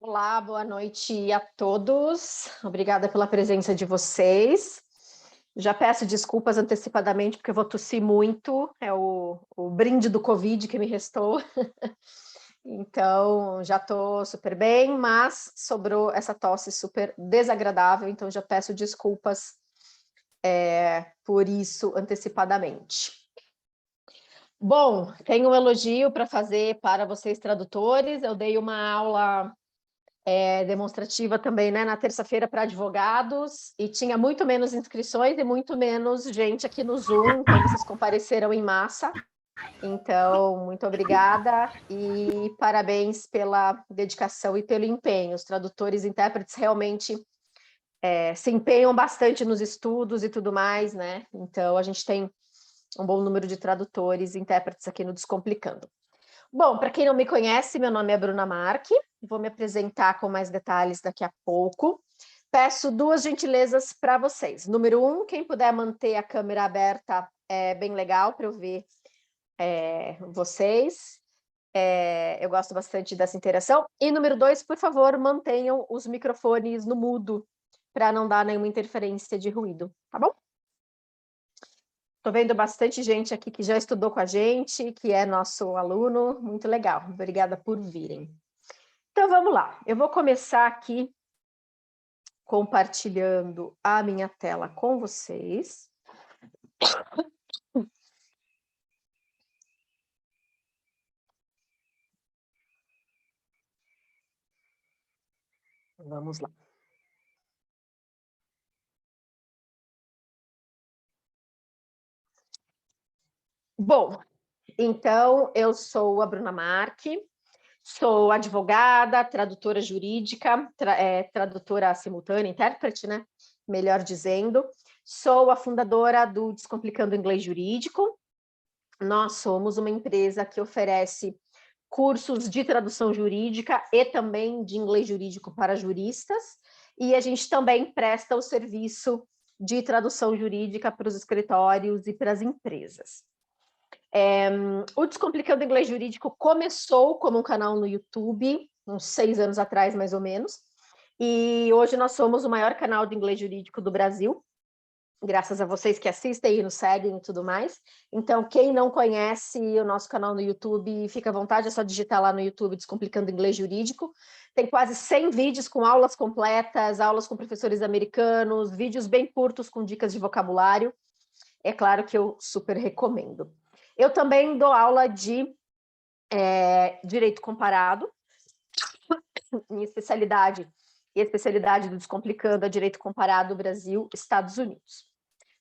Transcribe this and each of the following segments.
Olá, boa noite a todos. Obrigada pela presença de vocês. Já peço desculpas antecipadamente, porque eu vou tossir muito. É o brinde do Covid que me restou. Então, já estou super bem, mas sobrou essa tosse super desagradável, então já peço desculpas por isso antecipadamente. Bom, tenho um elogio para fazer para vocês tradutores. Eu dei uma aula demonstrativa também, né, na terça-feira para advogados, e tinha muito menos inscrições e muito menos gente aqui no Zoom, então vocês compareceram em massa. Então, muito obrigada e parabéns pela dedicação e pelo empenho. Os tradutores e intérpretes realmente se empenham bastante nos estudos e tudo mais, né? Então, a gente tem um bom número de tradutores e intérpretes aqui no Descomplicando. Bom, para quem não me conhece, meu nome é Bruna Marchi, vou me apresentar com mais detalhes daqui a pouco. Peço duas gentilezas para vocês. Número 1, quem puder manter a câmera aberta é bem legal para eu ver vocês. Eu gosto bastante dessa interação. E número 2, por favor, mantenham os microfones no mudo para não dar nenhuma interferência de ruído, tá bom? Estou vendo bastante gente aqui que já estudou com a gente, que é nosso aluno, muito legal. Obrigada por virem. Então, vamos lá. Eu vou começar aqui compartilhando a minha tela com vocês. Vamos lá. Bom, então, eu sou a Bruna Marchi, sou advogada, tradutora jurídica, tradutora simultânea, intérprete, né? Melhor dizendo. Sou a fundadora do Descomplicando Inglês Jurídico. Nós somos uma empresa que oferece cursos de tradução jurídica e também de inglês jurídico para juristas, e a gente também presta o serviço de tradução jurídica para os escritórios e para as empresas. O Descomplicando Inglês Jurídico começou como um canal no YouTube, uns 6 anos atrás, mais ou menos, e hoje nós somos o maior canal de inglês jurídico do Brasil, graças a vocês que assistem e nos seguem e tudo mais. Então, quem não conhece o nosso canal no YouTube, fica à vontade, é só digitar lá no YouTube Descomplicando Inglês Jurídico. Tem quase 100 vídeos com aulas completas, aulas com professores americanos, vídeos bem curtos com dicas de vocabulário. É claro que eu super recomendo. Eu também dou aula de Direito Comparado, minha especialidade e a especialidade do Descomplicando é Direito Comparado Brasil, Estados Unidos.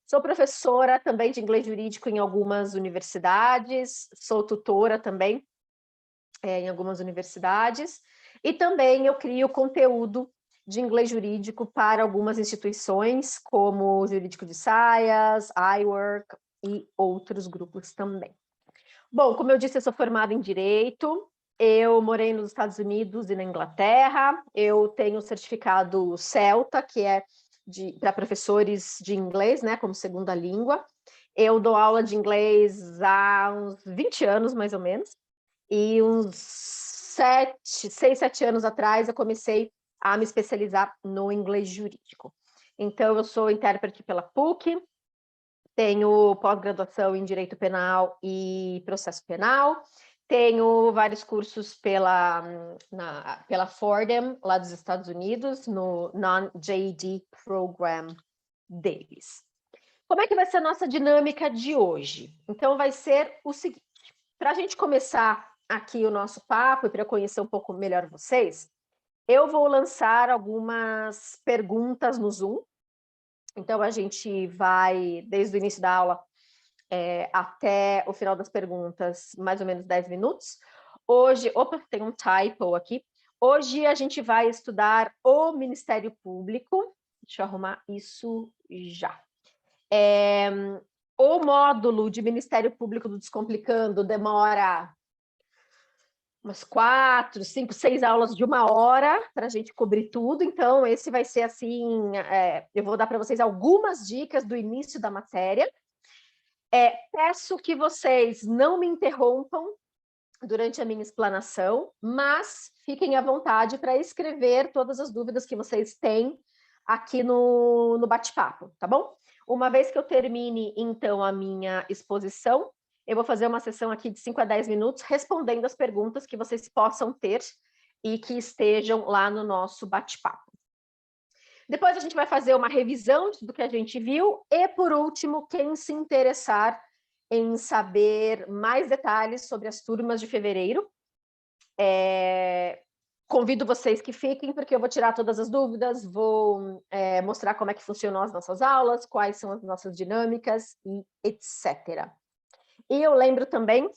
Sou professora também de inglês jurídico em algumas universidades, sou tutora também em algumas universidades, e também eu crio conteúdo de inglês jurídico para algumas instituições, como o Jurídico de Saias, iWork e outros grupos também. Bom, como eu disse, eu sou formada em Direito, eu morei nos Estados Unidos e na Inglaterra, eu tenho o certificado CELTA, que é para professores de inglês, né, como segunda língua. Eu dou aula de inglês há uns 20 anos, mais ou menos, e uns 6, 7 anos atrás eu comecei a me especializar no inglês jurídico. Então, eu sou intérprete pela PUC, tenho pós-graduação em Direito Penal e Processo Penal, tenho vários cursos pela Fordham, lá dos Estados Unidos, no Non-JD Program deles. Como é que vai ser a nossa dinâmica de hoje? Então, vai ser o seguinte, para a gente começar aqui o nosso papo e para eu conhecer um pouco melhor vocês, eu vou lançar algumas perguntas no Zoom. Então, a gente vai, desde o início da aula até o final das perguntas, mais ou menos 10 minutos. Hoje, opa, tem um typo aqui. Hoje a gente vai estudar o Ministério Público. Deixa eu arrumar isso já. O módulo de Ministério Público do Descomplicando demora umas 4, 5, 6 aulas de 1 hora para a gente cobrir tudo. Então, esse vai ser assim, eu vou dar para vocês algumas dicas do início da matéria. Peço que vocês não me interrompam durante a minha explanação, mas fiquem à vontade para escrever todas as dúvidas que vocês têm aqui no bate-papo, tá bom? Uma vez que eu termine, então, a minha exposição, eu vou fazer uma sessão aqui de 5 a 10 minutos, respondendo as perguntas que vocês possam ter e que estejam lá no nosso bate-papo. Depois a gente vai fazer uma revisão do que a gente viu e, por último, quem se interessar em saber mais detalhes sobre as turmas de fevereiro, convido vocês que fiquem, porque eu vou tirar todas as dúvidas, vou mostrar como é que funcionam as nossas aulas, quais são as nossas dinâmicas e etc. E eu lembro também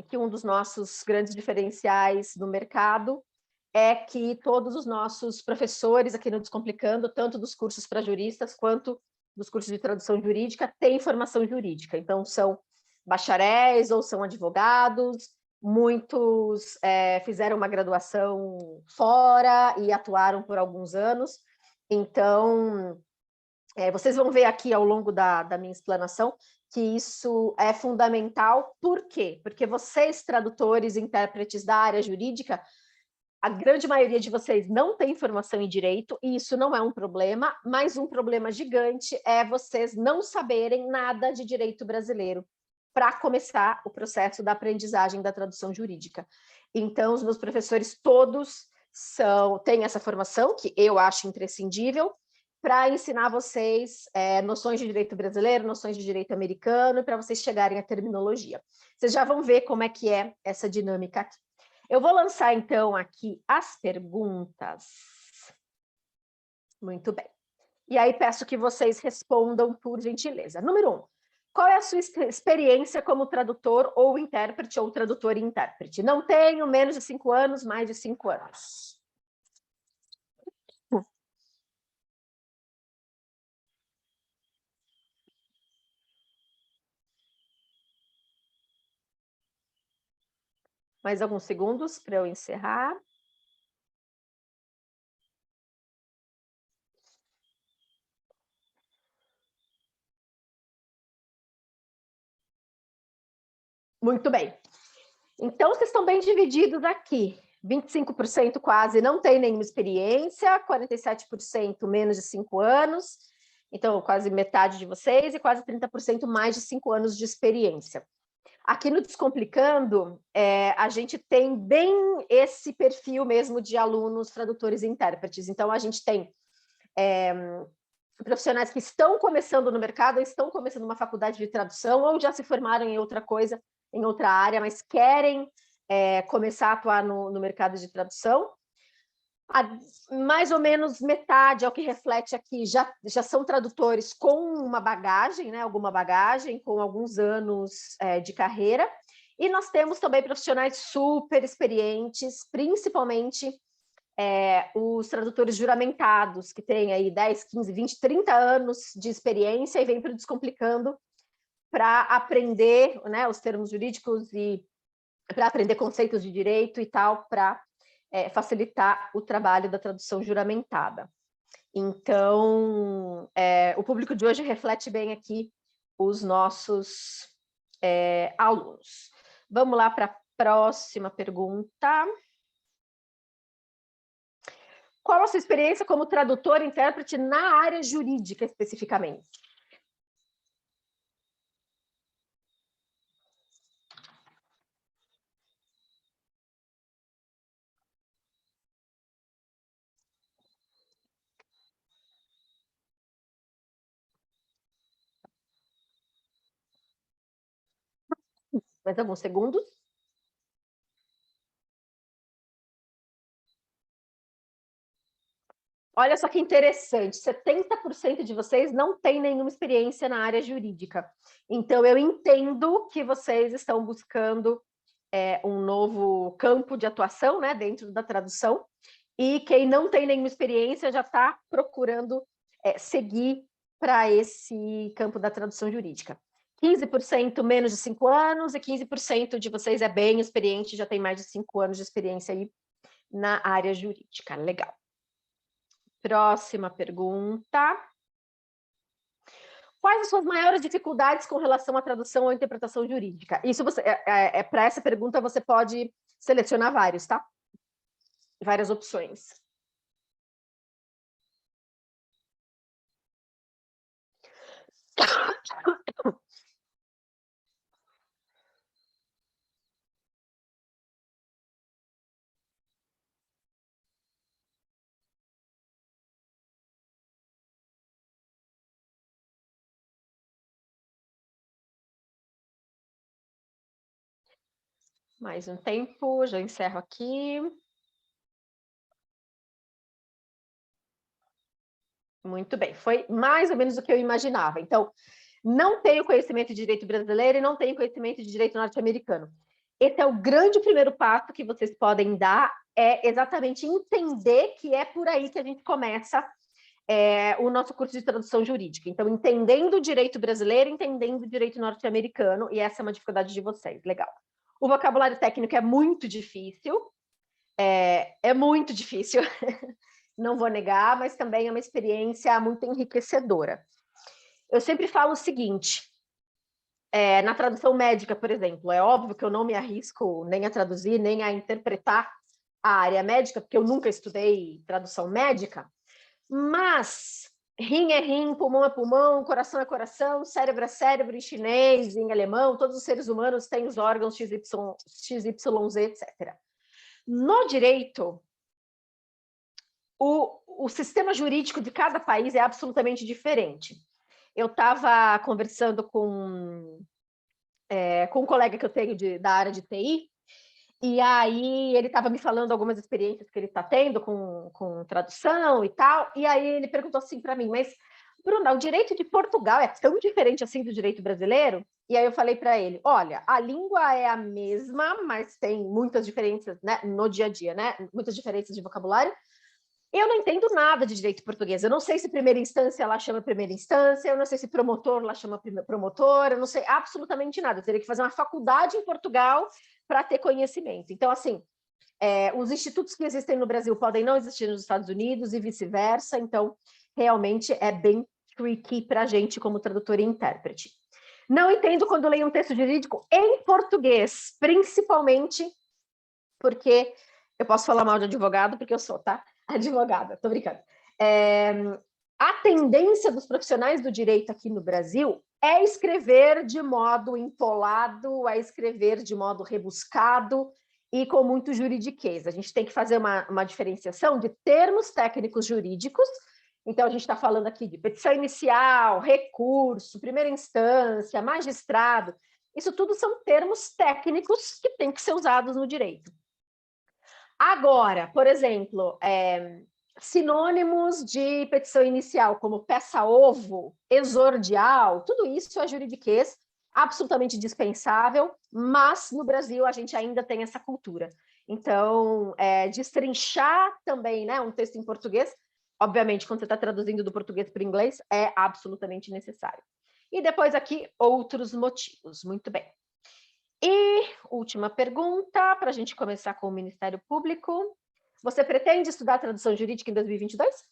que um dos nossos grandes diferenciais no mercado é que todos os nossos professores aqui no Descomplicando, tanto dos cursos para juristas quanto dos cursos de tradução jurídica, têm formação jurídica. Então, são bacharéis ou são advogados, muitos fizeram uma graduação fora e atuaram por alguns anos. Então, vocês vão ver aqui ao longo da minha explanação que isso é fundamental. Por quê? Porque vocês, tradutores e intérpretes da área jurídica, a grande maioria de vocês não tem formação em direito, e isso não é um problema, mas um problema gigante é vocês não saberem nada de direito brasileiro para começar o processo da aprendizagem da tradução jurídica. Então, os meus professores todos têm essa formação, que eu acho imprescindível, para ensinar vocês noções de direito brasileiro, noções de direito americano, para vocês chegarem à terminologia. Vocês já vão ver como é que é essa dinâmica aqui. Eu vou lançar, então, aqui as perguntas. Muito bem. E aí peço que vocês respondam por gentileza. Número 1. Qual é a sua experiência como tradutor ou intérprete, ou tradutor e intérprete? Não tenho menos de 5 anos, mais de 5 anos. Mais alguns segundos para eu encerrar. Muito bem. Então, vocês estão bem divididos aqui. 25% quase não tem nenhuma experiência, 47% menos de 5 anos, então quase metade de vocês, e quase 30% mais de 5 anos de experiência. Aqui no Descomplicando, a gente tem bem esse perfil mesmo de alunos, tradutores e intérpretes. Então, a gente tem profissionais que estão começando no mercado, estão começando uma faculdade de tradução, ou já se formaram em outra coisa, em outra área, mas querem começar a atuar no mercado de tradução. Mais ou menos metade, é o que reflete aqui, já são tradutores com uma bagagem, né, alguma bagagem, com alguns anos de carreira. E nós temos também profissionais super experientes, principalmente os tradutores juramentados, que têm aí 10, 15, 20, 30 anos de experiência e vêm para o Descomplicando para aprender, né, os termos jurídicos e para aprender conceitos de direito e tal, para facilitar o trabalho da tradução juramentada. Então, o público de hoje reflete bem aqui os nossos alunos. Vamos lá para a próxima pergunta. Qual a sua experiência como tradutor e intérprete na área jurídica, especificamente? Mais alguns segundos. Olha só que interessante, 70% de vocês não têm nenhuma experiência na área jurídica. Então, eu entendo que vocês estão buscando um novo campo de atuação, né, dentro da tradução, e quem não tem nenhuma experiência já está procurando seguir para esse campo da tradução jurídica. 15% menos de 5 anos e 15% de vocês é bem experiente, já tem mais de 5 anos de experiência aí na área jurídica. Legal. Próxima pergunta. Quais as suas maiores dificuldades com relação à tradução ou interpretação jurídica? Isso você, para essa pergunta você pode selecionar vários, tá? Várias opções. Mais um tempo, já encerro aqui. Muito bem, foi mais ou menos o que eu imaginava. Então, não tenho conhecimento de direito brasileiro e não tenho conhecimento de direito norte-americano. Esse é o grande primeiro passo que vocês podem dar, é exatamente entender que é por aí que a gente começa o nosso curso de tradução jurídica. Então, entendendo o direito brasileiro, entendendo o direito norte-americano, e essa é uma dificuldade de vocês, legal. O vocabulário técnico é muito difícil, é muito difícil, não vou negar, mas também é uma experiência muito enriquecedora. Eu sempre falo o seguinte, na tradução médica, por exemplo, é óbvio que eu não me arrisco nem a traduzir, nem a interpretar a área médica, porque eu nunca estudei tradução médica, mas rim é rim, pulmão é pulmão, coração é coração, cérebro é cérebro, em chinês, em alemão, todos os seres humanos têm os órgãos XYZ, etc. No direito, o sistema jurídico de cada país é absolutamente diferente. Eu estava conversando com um colega que eu tenho da área de TI, e aí ele estava me falando algumas experiências que ele está tendo com tradução e tal, e aí ele perguntou assim para mim, mas, Bruna, o direito de Portugal é tão diferente assim do direito brasileiro? E aí eu falei para ele, olha, a língua é a mesma, mas tem muitas diferenças, né, no dia a dia, né? Muitas diferenças de vocabulário. Eu não entendo nada de direito português. Eu não sei se primeira instância lá chama primeira instância, eu não sei se promotor lá chama promotor, eu não sei absolutamente nada. Eu teria que fazer uma faculdade em Portugal para ter conhecimento. Então, assim, os institutos que existem no Brasil podem não existir nos Estados Unidos e vice-versa. Então, realmente é bem tricky para a gente como tradutor e intérprete. Não entendo quando leio um texto jurídico em português, principalmente porque eu posso falar mal de advogado, porque eu sou, tá? Advogada, tô brincando. A tendência dos profissionais do direito aqui no Brasil é escrever de modo empolado, é escrever de modo rebuscado e com muito juridiquês. A gente tem que fazer uma diferenciação de termos técnicos jurídicos. Então, a gente está falando aqui de petição inicial, recurso, primeira instância, magistrado. Isso tudo são termos técnicos que têm que ser usados no direito. Agora, por exemplo, sinônimos de petição inicial, como peça-ovo, exordial, tudo isso é juridiquês absolutamente dispensável, mas no Brasil a gente ainda tem essa cultura. Então, destrinchar também, né, um texto em português, obviamente, quando você está traduzindo do português para o inglês, é absolutamente necessário. E depois aqui, outros motivos. Muito bem. E última pergunta, para a gente começar com o Ministério Público. Você pretende estudar tradução jurídica em 2022?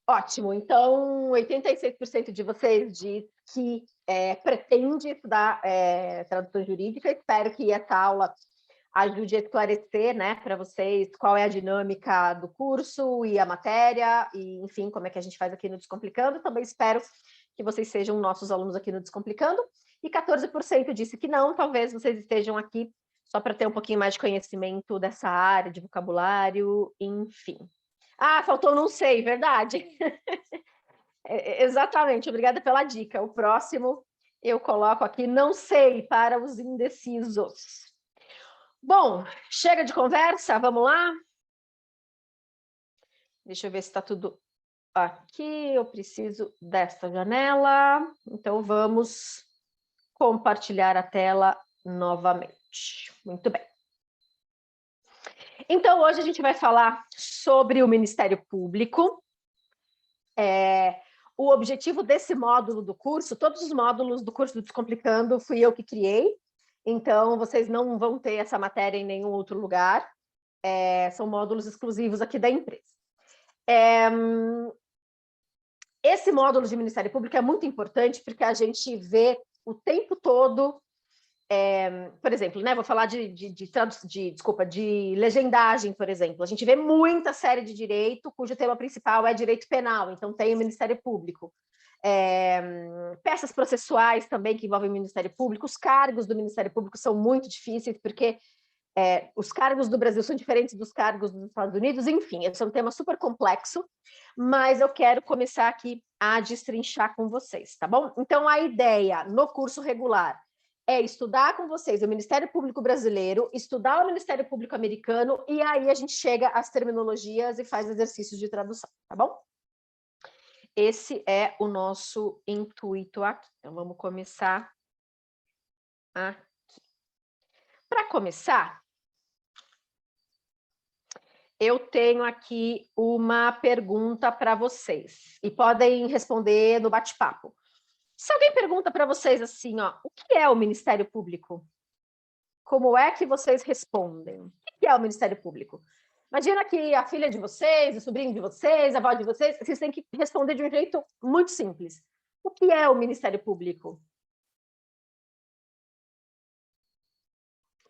Ótimo, então 86% de vocês diz que pretende estudar tradução jurídica. Espero que essa aula ajude a esclarecer, né, para vocês qual é a dinâmica do curso e a matéria, e enfim, como é que a gente faz aqui no Descomplicando. Também espero que vocês sejam nossos alunos aqui no Descomplicando. E 14% disse que não, talvez vocês estejam aqui só para ter um pouquinho mais de conhecimento dessa área, de vocabulário, enfim. Ah, faltou não sei, verdade. Exatamente, obrigada pela dica. O próximo eu coloco aqui não sei para os indecisos. Bom, chega de conversa, vamos lá? Deixa eu ver se está tudo aqui. Eu preciso desta janela. Então, vamos compartilhar a tela novamente. Muito bem. Então, hoje a gente vai falar sobre o Ministério Público. O objetivo desse módulo do curso, todos os módulos do curso do Descomplicando fui eu que criei, então vocês não vão ter essa matéria em nenhum outro lugar, são módulos exclusivos aqui da empresa. Esse módulo de Ministério Público é muito importante porque a gente vê o tempo todo, por exemplo, né, vou falar de legendagem, por exemplo. A gente vê muita série de direito cujo tema principal é direito penal, então tem o Ministério Público. Peças processuais também que envolvem o Ministério Público. Os cargos do Ministério Público são muito difíceis, porque os cargos do Brasil são diferentes dos cargos dos Estados Unidos, enfim, esse é um tema super complexo, mas eu quero começar aqui a destrinchar com vocês, tá bom? Então, a ideia no curso regular é estudar com vocês o Ministério Público brasileiro, estudar o Ministério Público americano, e aí a gente chega às terminologias e faz exercícios de tradução, tá bom? Esse é o nosso intuito aqui. Então, vamos começar aqui. Para começar, eu tenho aqui uma pergunta para vocês, e podem responder no bate-papo. Se alguém pergunta para vocês assim, ó, o que é o Ministério Público? Como é que vocês respondem? O que é o Ministério Público? Imagina que a filha de vocês, o sobrinho de vocês, a avó de vocês têm que responder de um jeito muito simples. O que é o Ministério Público?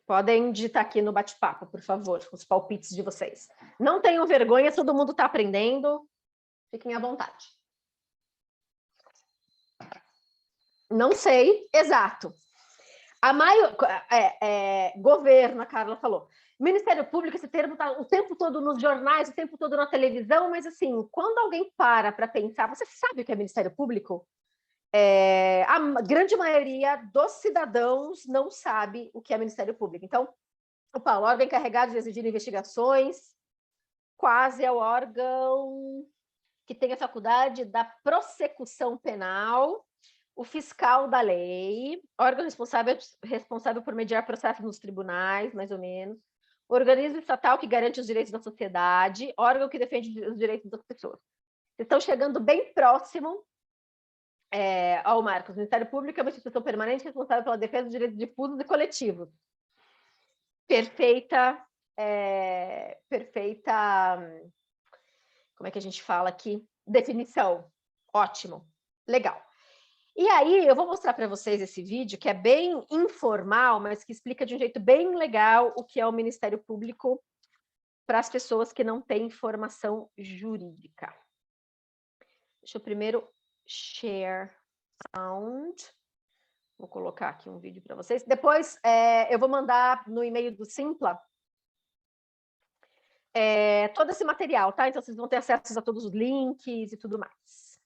Podem digitar aqui no bate-papo, por favor, os palpites de vocês. Não tenham vergonha, todo mundo está aprendendo. Fiquem à vontade. Não sei, exato. Governo, a Carla falou. Ministério Público, esse termo está o tempo todo nos jornais, o tempo todo na televisão, mas assim, quando alguém para pensar, você sabe o que é Ministério Público? A grande maioria dos cidadãos não sabe o que é Ministério Público. Então, o órgão encarregado de exigir investigações, quase é o órgão que tem a faculdade da prossecução penal, o fiscal da lei, órgão responsável por mediar processos nos tribunais, mais ou menos, organismo estatal que garante os direitos da sociedade, órgão que defende os direitos das pessoas. Vocês estão chegando bem próximo ao Marcos. O Ministério Público é uma instituição permanente responsável pela defesa dos direitos difusos e coletivos. Perfeita, como é que a gente fala aqui? Definição. Ótimo, legal. E aí, eu vou mostrar para vocês esse vídeo, que é bem informal, mas que explica de um jeito bem legal o que é o Ministério Público para as pessoas que não têm formação jurídica. Deixa eu primeiro share sound. Vou colocar aqui um vídeo para vocês. Depois, eu vou mandar no e-mail do Simpla todo esse material, tá? Então, vocês vão ter acesso a todos os links e tudo mais.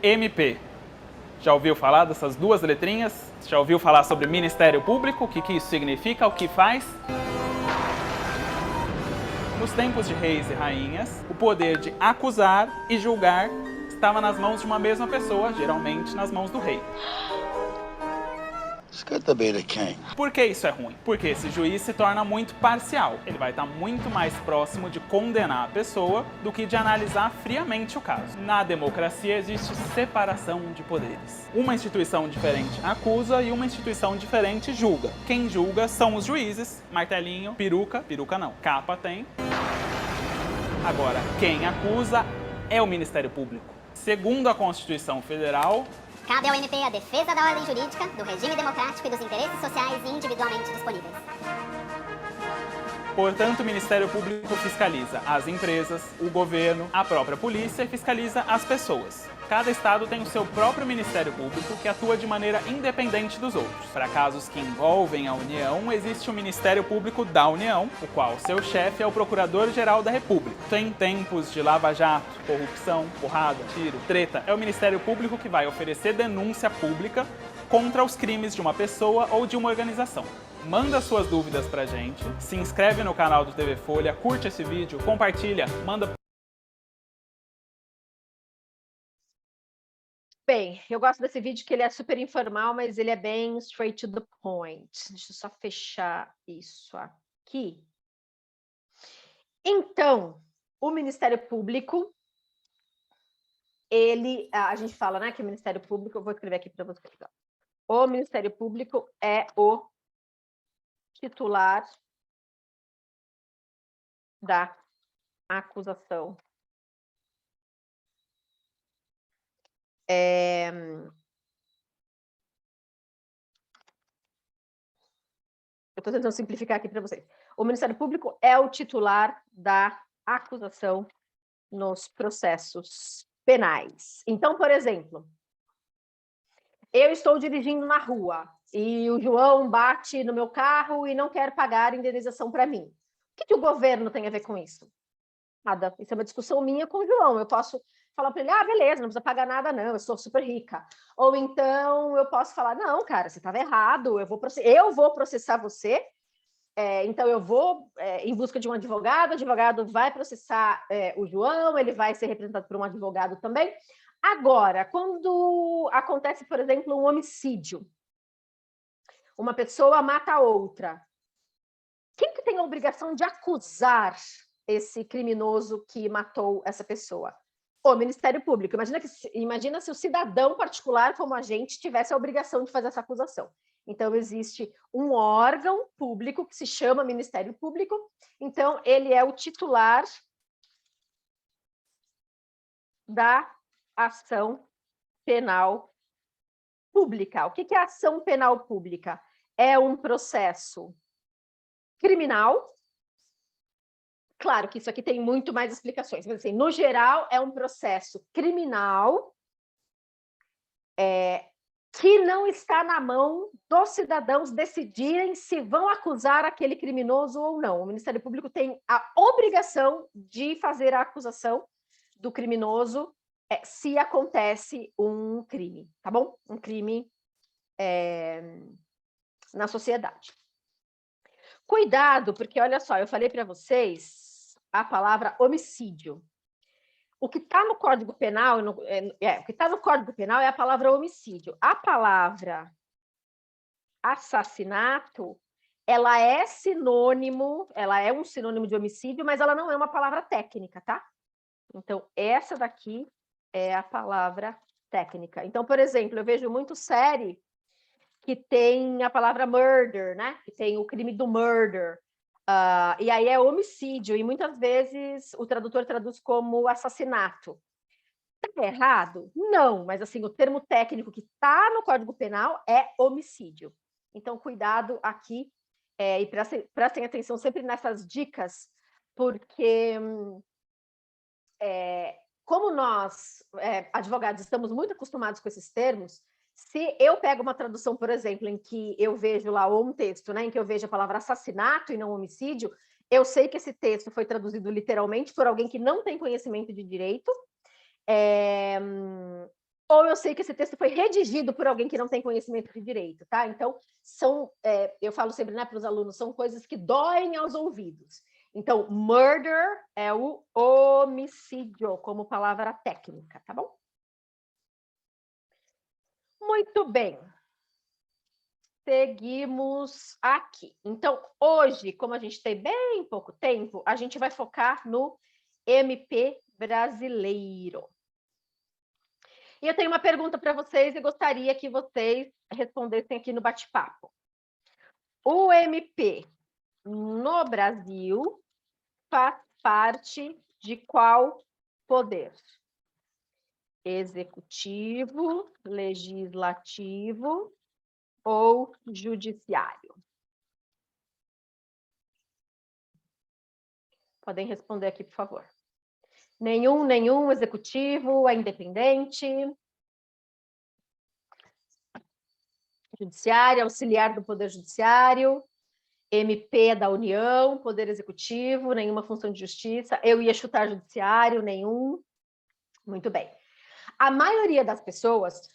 MP. Já ouviu falar dessas duas letrinhas? Já ouviu falar sobre Ministério Público? O que isso significa? O que faz? Nos tempos de reis e rainhas, o poder de acusar e julgar estava nas mãos de uma mesma pessoa, geralmente nas mãos do rei. Por que isso é ruim? Porque esse juiz se torna muito parcial. Ele vai estar muito mais próximo de condenar a pessoa do que de analisar friamente o caso. Na democracia existe separação de poderes. Uma instituição diferente acusa e uma instituição diferente julga. Quem julga são os juízes, martelinho, peruca não, capa tem. Agora, quem acusa é o Ministério Público. Segundo a Constituição Federal, cabe ao MP a defesa da ordem jurídica, do regime democrático e dos interesses sociais individualmente disponíveis. Portanto, o Ministério Público fiscaliza as empresas, o governo, a própria polícia e fiscaliza as pessoas. Cada estado tem o seu próprio Ministério Público que atua de maneira independente dos outros. Para casos que envolvem a União, existe o Ministério Público da União, o qual seu chefe é o Procurador-Geral da República. Em tempos de lava-jato, corrupção, porrada, tiro, treta, é o Ministério Público que vai oferecer denúncia pública contra os crimes de uma pessoa ou de uma organização. Manda suas dúvidas pra gente, se inscreve no canal do TV Folha, curte esse vídeo, compartilha, manda... Bem, eu gosto desse vídeo que ele é super informal, mas ele é bem straight to the point. Deixa eu só fechar isso aqui. Então, o Ministério Público, a gente fala, né, que o Ministério Público, eu vou escrever aqui para vocês. O Ministério Público é o titular da acusação. Eu estou tentando simplificar aqui para vocês. O Ministério Público é o titular da acusação nos processos penais. Então, por exemplo, eu estou dirigindo na rua e o João bate no meu carro e não quer pagar a indenização para mim. O que o governo tem a ver com isso? Nada. Isso é uma discussão minha com o João. Eu posso falar para ele, beleza, não precisa pagar nada não, eu sou super rica. Ou então eu posso falar, não, cara, você estava errado, eu vou processar você, então eu vou em busca de um advogado, o advogado vai processar o João, ele vai ser representado por um advogado também. Agora, quando acontece, por exemplo, um homicídio, uma pessoa mata a outra, quem que tem a obrigação de acusar esse criminoso que matou essa pessoa? O Ministério Público. Imagina se o cidadão particular, como a gente, tivesse a obrigação de fazer essa acusação. Então, existe um órgão público que se chama Ministério Público. Então, ele é o titular da ação penal pública. O que é ação penal pública? É um processo criminal. Claro que isso aqui tem muito mais explicações, mas assim, no geral é um processo criminal que não está na mão dos cidadãos decidirem se vão acusar aquele criminoso ou não. O Ministério Público tem a obrigação de fazer a acusação do criminoso se acontece um crime, tá bom? Um crime na sociedade. Cuidado, porque olha só, eu falei para vocês a palavra homicídio. O que está no Código Penal, o que está no Código Penal é a palavra homicídio. A palavra assassinato, ela é um sinônimo de homicídio, mas ela não é uma palavra técnica, tá? Então, essa daqui é a palavra técnica. Então, por exemplo, eu vejo muito série que tem a palavra murder, né? Que tem o crime do murder. E aí é homicídio, e muitas vezes o tradutor traduz como assassinato. Está errado? Não, mas assim, o termo técnico que está no Código Penal é homicídio. Então, cuidado aqui, e prestem atenção sempre nessas dicas, porque como nós, advogados, estamos muito acostumados com esses termos, se eu pego uma tradução, por exemplo, em que eu vejo lá, ou um texto, né, em que eu vejo a palavra assassinato e não homicídio, eu sei que esse texto foi traduzido literalmente por alguém que não tem conhecimento de direito, ou eu sei que esse texto foi redigido por alguém que não tem conhecimento de direito, tá? Então, eu falo sempre, né, para os alunos, são coisas que doem aos ouvidos. Então, murder é o homicídio, como palavra técnica, tá bom? Muito bem. Seguimos aqui. Então, hoje, como a gente tem bem pouco tempo, a gente vai focar no MP brasileiro. E eu tenho uma pergunta para vocês e gostaria que vocês respondessem aqui no bate-papo. O MP no Brasil faz parte de qual poder? Executivo, legislativo ou judiciário? Podem responder aqui, por favor. Nenhum, executivo, é independente. Judiciário, auxiliar do Poder Judiciário. MP é da União, Poder Executivo, nenhuma função de justiça. Eu ia chutar judiciário, nenhum. Muito bem. A maioria das pessoas,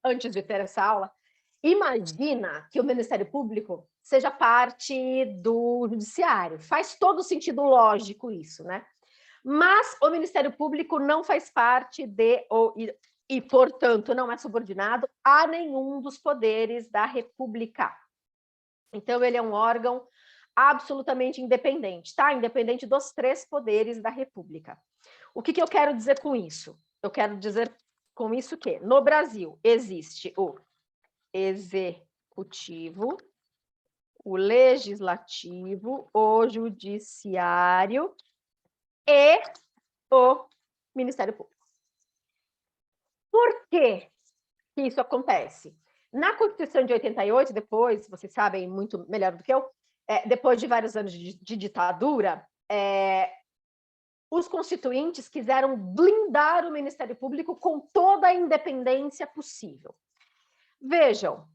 antes de ter essa aula, imagina que o Ministério Público seja parte do Judiciário. Faz todo sentido lógico isso, né? Mas o Ministério Público não faz parte e, portanto, não é subordinado a nenhum dos poderes da República. Então, ele é um órgão absolutamente independente, tá? Independente dos 3 poderes da República. O que eu quero dizer com isso? Eu quero dizer com isso que, no Brasil, existe o Executivo, o Legislativo, o Judiciário e o Ministério Público. Por que isso acontece? Na Constituição de 88, depois, vocês sabem muito melhor do que eu, depois de vários anos de ditadura, os constituintes quiseram blindar o Ministério Público com toda a independência possível. Vejam,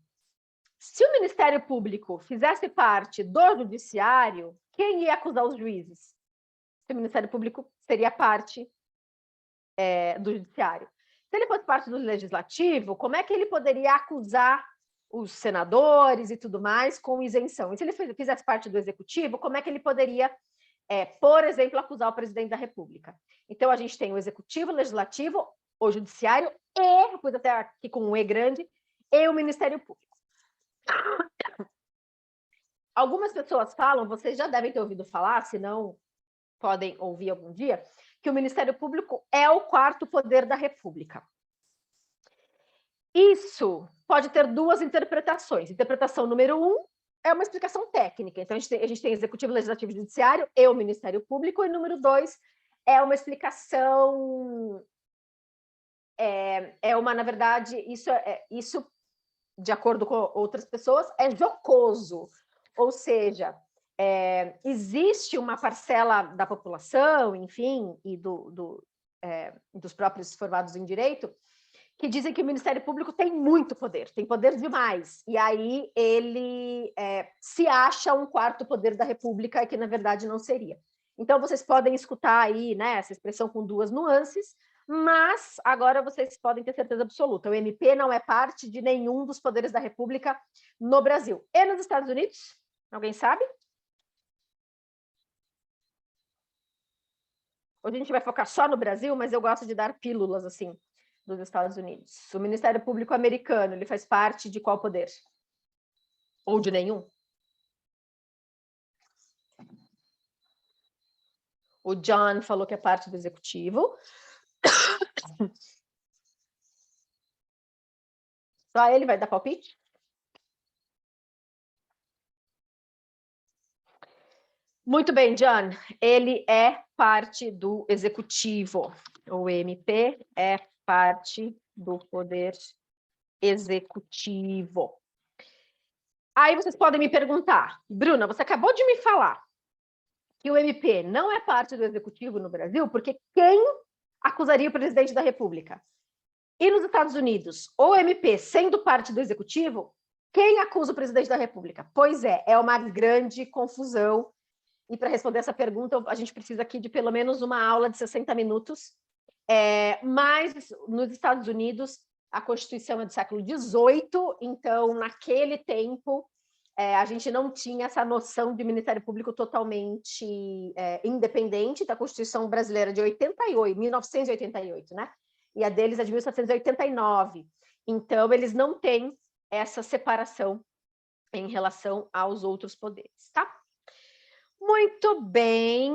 se o Ministério Público fizesse parte do Judiciário, quem ia acusar os juízes? O Ministério Público seria parte do Judiciário. Se ele fosse parte do Legislativo, como é que ele poderia acusar os senadores e tudo mais com isenção? E se ele fizesse parte do Executivo, como é que ele poderia, por exemplo, acusar o presidente da República? Então, a gente tem o Executivo, o Legislativo, o Judiciário e, pus até aqui com um E grande, e o Ministério Público. Algumas pessoas falam, vocês já devem ter ouvido falar, se não podem ouvir algum dia, que o Ministério Público é o 4º poder da República. Isso pode ter 2 interpretações. Interpretação número 1 é uma explicação técnica. Então, a gente tem Executivo, Legislativo e Judiciário e o Ministério Público. E número 2 é uma explicação... na verdade, isso, de acordo com outras pessoas, é jocoso. Ou seja, existe uma parcela da população, enfim, e dos próprios formados em direito, que dizem que o Ministério Público tem muito poder, tem poder demais, e aí ele se acha um 4º poder da República, e que na verdade não seria. Então vocês podem escutar aí, né, essa expressão com 2 nuances, mas agora vocês podem ter certeza absoluta, o MP não é parte de nenhum dos poderes da República no Brasil. E nos Estados Unidos? Alguém sabe? Hoje a gente vai focar só no Brasil, mas eu gosto de dar pílulas, assim, dos Estados Unidos. O Ministério Público americano, ele faz parte de qual poder? Ou de nenhum? O John falou que é parte do Executivo. Só ele vai dar palpite? Muito bem, John. Ele é parte do Executivo. O MP é parte do Poder Executivo. Aí vocês podem me perguntar, Bruna, você acabou de me falar que o MP não é parte do Executivo no Brasil, porque quem acusaria o presidente da República? E nos Estados Unidos, o MP sendo parte do Executivo, quem acusa o presidente da República? Pois é uma grande confusão. E para responder essa pergunta, a gente precisa aqui de pelo menos uma aula de 60 minutos. Mas nos Estados Unidos, a Constituição é do século XVIII, então, naquele tempo, a gente não tinha essa noção de Ministério Público totalmente independente. Da Constituição brasileira de 1988, né? E a deles é de 1789. Então, eles não têm essa separação em relação aos outros poderes, tá? Muito bem.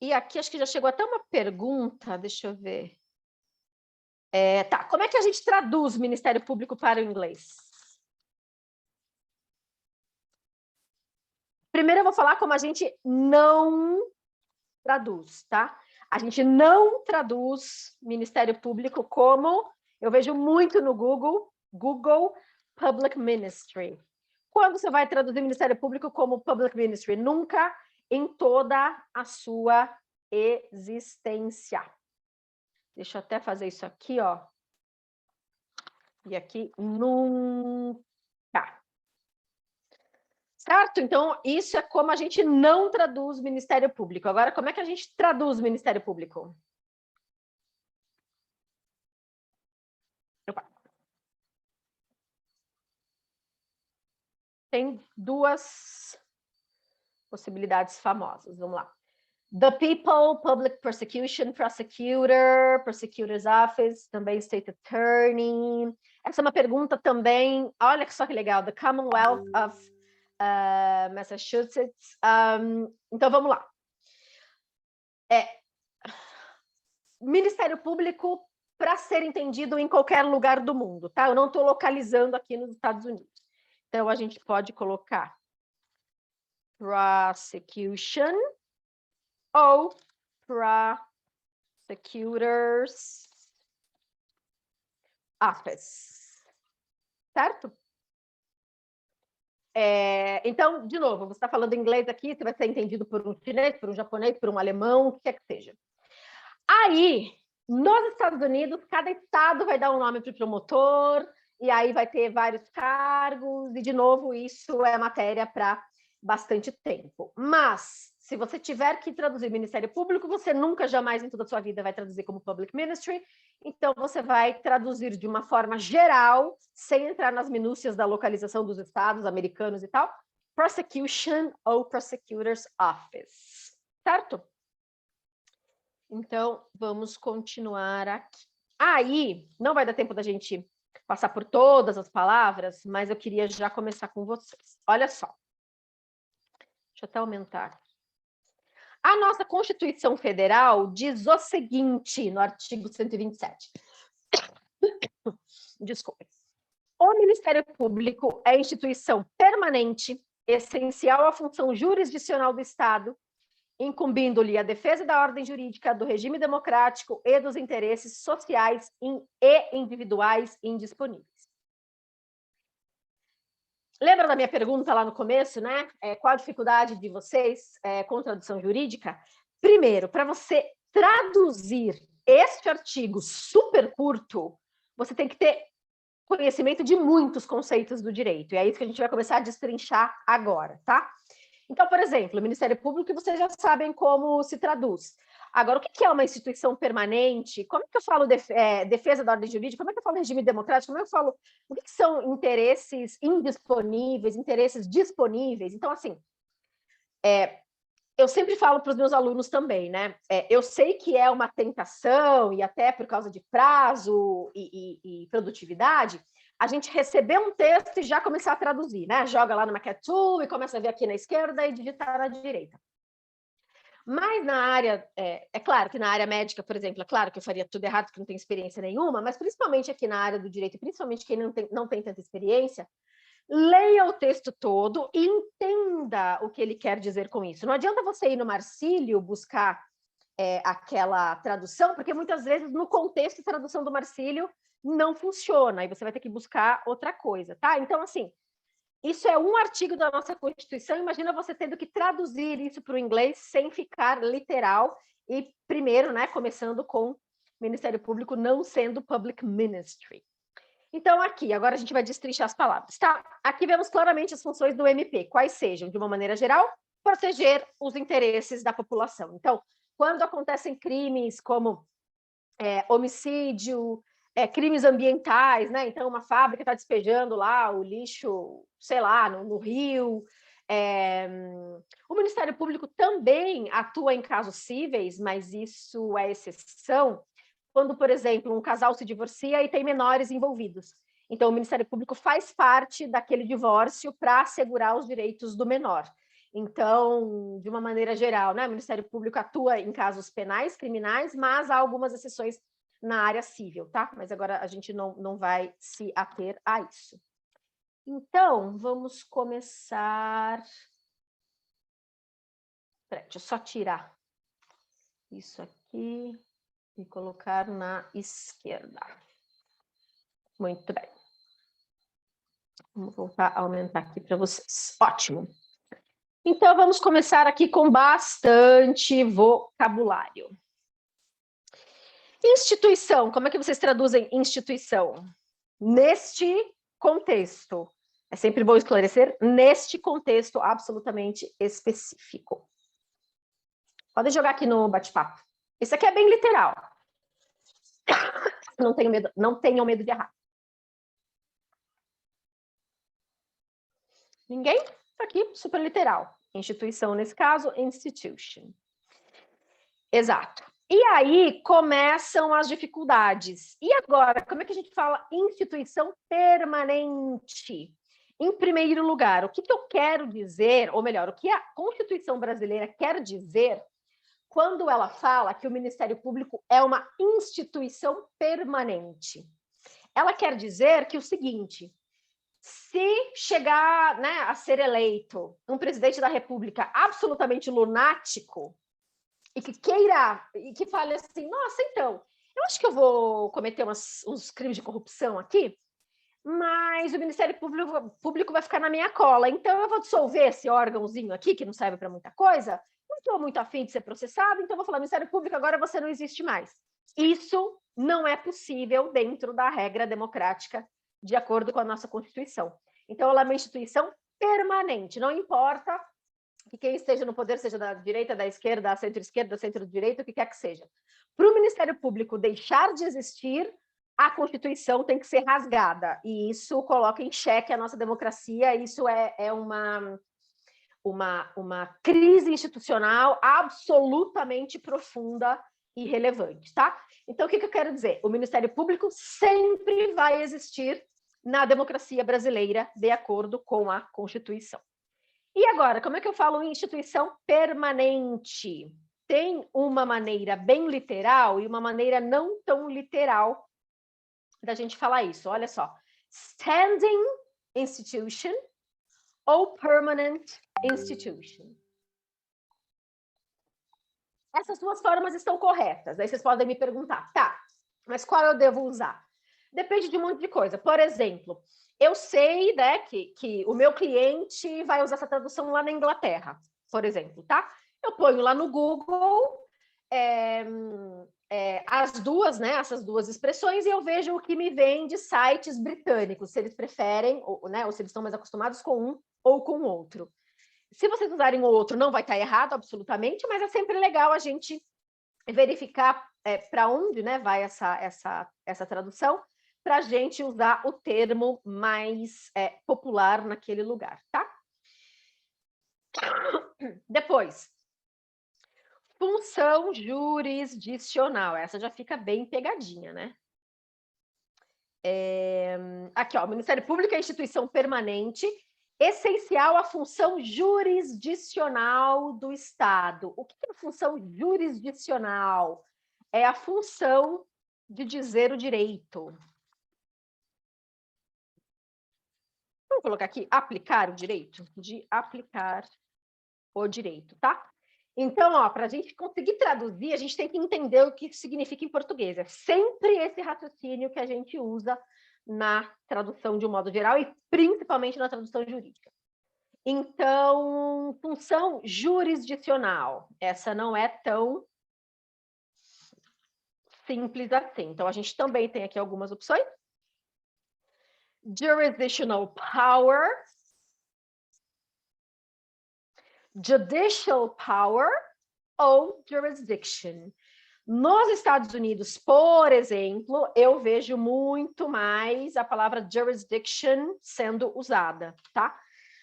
E aqui acho que já chegou até uma pergunta, deixa eu ver. Tá, como é que a gente traduz Ministério Público para o inglês? Primeiro eu vou falar como a gente não traduz, tá? A gente não traduz Ministério Público como, eu vejo muito no Google Public Ministry. Quando você vai traduzir Ministério Público como Public Ministry? Nunca em toda a sua existência. Deixa eu até fazer isso aqui, ó. E aqui, nunca. Certo? Então, isso é como a gente não traduz Ministério Público. Agora, como é que a gente traduz Ministério Público? Opa. Tem 2 possibilidades famosas. Vamos lá. The people, public prosecution, prosecutor, prosecutor's office, também state attorney. Essa é uma pergunta também, olha só que legal, the Commonwealth of Massachusetts. Então, vamos lá. Ministério Público para ser entendido em qualquer lugar do mundo, tá? Eu não estou localizando aqui nos Estados Unidos. Então, a gente pode colocar prosecution ou prosecutor's office, certo? Então, de novo, você está falando inglês aqui, você vai ser entendido por um chinês, por um japonês, por um alemão, o que quer que seja. Aí, nos Estados Unidos, cada estado vai dar um nome para o promotor, e aí vai ter vários cargos, e, de novo, isso é matéria para bastante tempo. Mas, se você tiver que traduzir Ministério Público, você nunca, jamais, em toda a sua vida, vai traduzir como Public Ministry, então você vai traduzir de uma forma geral, sem entrar nas minúcias da localização dos estados americanos e tal, Prosecution ou Prosecutor's Office, certo? Então, vamos continuar aqui. Aí, não vai dar tempo da gente passar por todas as palavras, mas eu queria já começar com vocês. Olha só. Deixa eu até aumentar aqui. A nossa Constituição Federal diz o seguinte, no artigo 127. Desculpem. O Ministério Público é instituição permanente, essencial à função jurisdicional do Estado, incumbindo-lhe a defesa da ordem jurídica, do regime democrático e dos interesses sociais e individuais indisponíveis. Lembra da minha pergunta lá no começo, né? Qual a dificuldade de vocês com tradução jurídica? Primeiro, para você traduzir este artigo super curto, você tem que ter conhecimento de muitos conceitos do direito. E é isso que a gente vai começar a destrinchar agora, tá? Então, por exemplo, o Ministério Público, vocês já sabem como se traduz. Agora, o que é uma instituição permanente? Como é que eu falo defesa da ordem jurídica? Como é que eu falo regime democrático? Como é que eu falo... O que são interesses indisponíveis, interesses disponíveis? Então, assim, eu sempre falo para os meus alunos também, né? Eu sei que é uma tentação, e até por causa de prazo e produtividade, a gente receber um texto e já começar a traduzir, né? Joga lá no Maquette Tool e começa a ver aqui na esquerda e digitar na direita. Mas na área, é claro que na área médica, por exemplo, é claro que eu faria tudo errado, porque não tenho experiência nenhuma, mas principalmente aqui na área do direito, principalmente quem não tem tanta experiência, leia o texto todo e entenda o que ele quer dizer com isso. Não adianta você ir no Marcílio buscar aquela tradução, porque muitas vezes no contexto a tradução do Marcílio não funciona, e você vai ter que buscar outra coisa, tá? Então, assim, isso é um artigo da nossa Constituição, imagina você tendo que traduzir isso para o inglês sem ficar literal, e primeiro, né, começando com o Ministério Público não sendo Public Ministry. Então, aqui, agora a gente vai destrinchar as palavras, tá? Aqui vemos claramente as funções do MP, quais sejam, de uma maneira geral, proteger os interesses da população. Então, quando acontecem crimes como homicídio, crimes ambientais, né? Então, uma fábrica está despejando lá o lixo, sei lá, no rio. O Ministério Público também atua em casos cíveis, mas isso é exceção, quando, por exemplo, um casal se divorcia e tem menores envolvidos. Então, o Ministério Público faz parte daquele divórcio para assegurar os direitos do menor. Então, de uma maneira geral, né, o Ministério Público atua em casos penais, criminais, mas há algumas exceções na área civil, tá? Mas agora a gente não vai se ater a isso. Então, vamos começar... Peraí, deixa eu só tirar isso aqui e colocar na esquerda. Muito bem. Vamos voltar a aumentar aqui para vocês. Ótimo. Então, vamos começar aqui com bastante vocabulário. Instituição, como é que vocês traduzem instituição? Neste contexto. É sempre bom esclarecer, neste contexto absolutamente específico. Podem jogar aqui no bate-papo. Isso aqui é bem literal. Não tenham medo de errar. Ninguém? Aqui, super literal. Instituição, nesse caso, institution. Exato. E aí começam as dificuldades. E agora, como é que a gente fala instituição permanente? Em primeiro lugar, o que eu quero dizer, ou melhor, o que a Constituição brasileira quer dizer quando ela fala que o Ministério Público é uma instituição permanente? Ela quer dizer que o seguinte: se chegar, né, a ser eleito um presidente da República absolutamente lunático, e que queira, e que fale assim, nossa, então, eu acho que eu vou cometer uns crimes de corrupção aqui, mas o Ministério Público vai ficar na minha cola, então eu vou dissolver esse órgãozinho aqui, que não serve para muita coisa, não estou muito afim de ser processado, então eu vou falar, Ministério Público, agora você não existe mais. Isso não é possível dentro da regra democrática, de acordo com a nossa Constituição. Então, ela é uma instituição permanente, não importa que quem esteja no poder seja da direita, da esquerda, da centro-esquerda, centro-direita, o que quer que seja. Para o Ministério Público deixar de existir, a Constituição tem que ser rasgada, e isso coloca em xeque a nossa democracia, isso é uma crise institucional absolutamente profunda e relevante, tá? Então, o que eu quero dizer? O Ministério Público sempre vai existir na democracia brasileira, de acordo com a Constituição. E agora, como é que eu falo instituição permanente? Tem uma maneira bem literal e uma maneira não tão literal da gente falar isso. Olha só. Standing institution ou permanent institution. Essas duas formas estão corretas. Aí vocês podem me perguntar, tá, mas qual eu devo usar? Depende de um monte de coisa. Por exemplo, eu sei, né, que o meu cliente vai usar essa tradução lá na Inglaterra, por exemplo, tá? Eu ponho lá no Google as duas, né, essas duas expressões, e eu vejo o que me vem de sites britânicos, se eles preferem, ou, né, ou se eles estão mais acostumados com um ou com o outro. Se vocês usarem o outro, não vai estar errado, absolutamente, mas é sempre legal a gente verificar para onde, né, vai essa tradução, para a gente usar o termo mais popular naquele lugar, tá? Depois, função jurisdicional. Essa já fica bem pegadinha, né? Aqui, ó, o Ministério Público é instituição permanente, essencial à função jurisdicional do Estado. O que é a função jurisdicional? É a função de dizer o direito. Vamos colocar aqui, aplicar o direito? De aplicar o direito, tá? Então, ó, para a gente conseguir traduzir, a gente tem que entender o que significa em português. É sempre esse raciocínio que a gente usa na tradução de um modo geral e principalmente na tradução jurídica. Então, função jurisdicional. Essa não é tão simples assim. Então, a gente também tem aqui algumas opções. Jurisdictional power, judicial power ou jurisdiction. Nos Estados Unidos, por exemplo, eu vejo muito mais a palavra jurisdiction sendo usada, tá?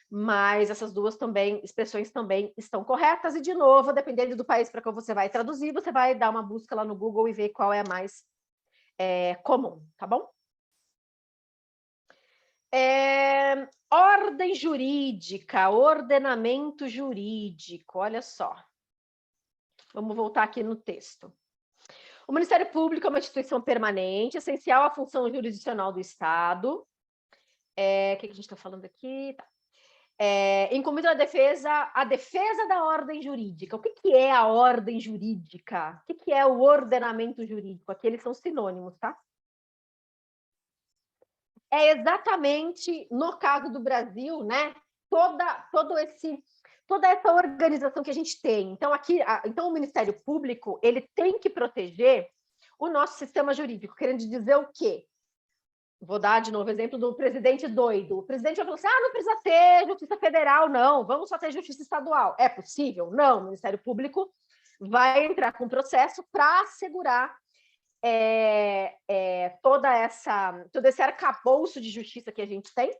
Mas essas duas expressões também estão corretas, e de novo, dependendo do país para que você vai traduzir, você vai dar uma busca lá no Google e ver qual é a mais comum, tá bom? Ordem jurídica, ordenamento jurídico, olha só. Vamos voltar aqui no texto. O Ministério Público é uma instituição permanente, essencial à função jurisdicional do Estado. O que a gente está falando aqui? Tá. Incluindo a defesa da ordem jurídica. O que é a ordem jurídica? O que é o ordenamento jurídico? Aqui eles são sinônimos, tá? É exatamente, no caso do Brasil, né, toda essa organização que a gente tem. Então, então o Ministério Público ele tem que proteger o nosso sistema jurídico, querendo dizer o quê? Vou dar de novo o exemplo do presidente doido. O presidente vai falar assim, não precisa ter justiça federal, não, vamos só ter justiça estadual. É possível? Não, o Ministério Público vai entrar com um processo para assegurar todo esse arcabouço de justiça que a gente tem.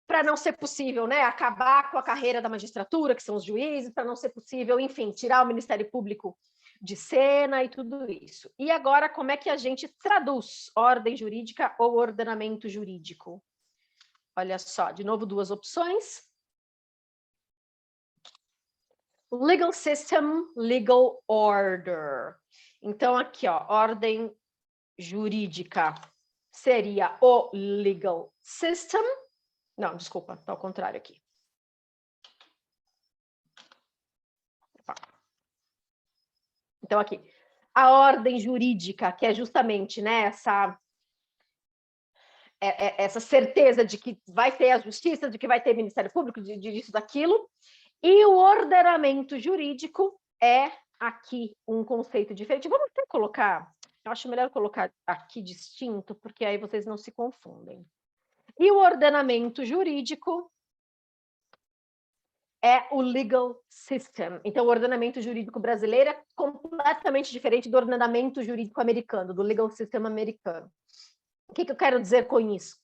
para não ser possível, né, acabar com a carreira da magistratura, que são os juízes, para não ser possível, enfim, tirar o Ministério Público de cena e tudo isso. E agora, como é que a gente traduz ordem jurídica ou ordenamento jurídico? Olha só, de novo, duas opções. Legal system, legal order. Então, aqui, ó, ordem jurídica seria o legal system. Não, desculpa, está ao contrário aqui. Então, aqui, a ordem jurídica, que é justamente, né, essa certeza de que vai ter a justiça, de que vai ter Ministério Público, disso, daquilo, e o ordenamento jurídico é aqui um conceito diferente. Vamos até colocar, eu acho melhor colocar aqui distinto, porque aí vocês não se confundem. E o ordenamento jurídico é o legal system. Então, o ordenamento jurídico brasileiro é completamente diferente do ordenamento jurídico americano, do legal system americano. O que eu quero dizer com isso?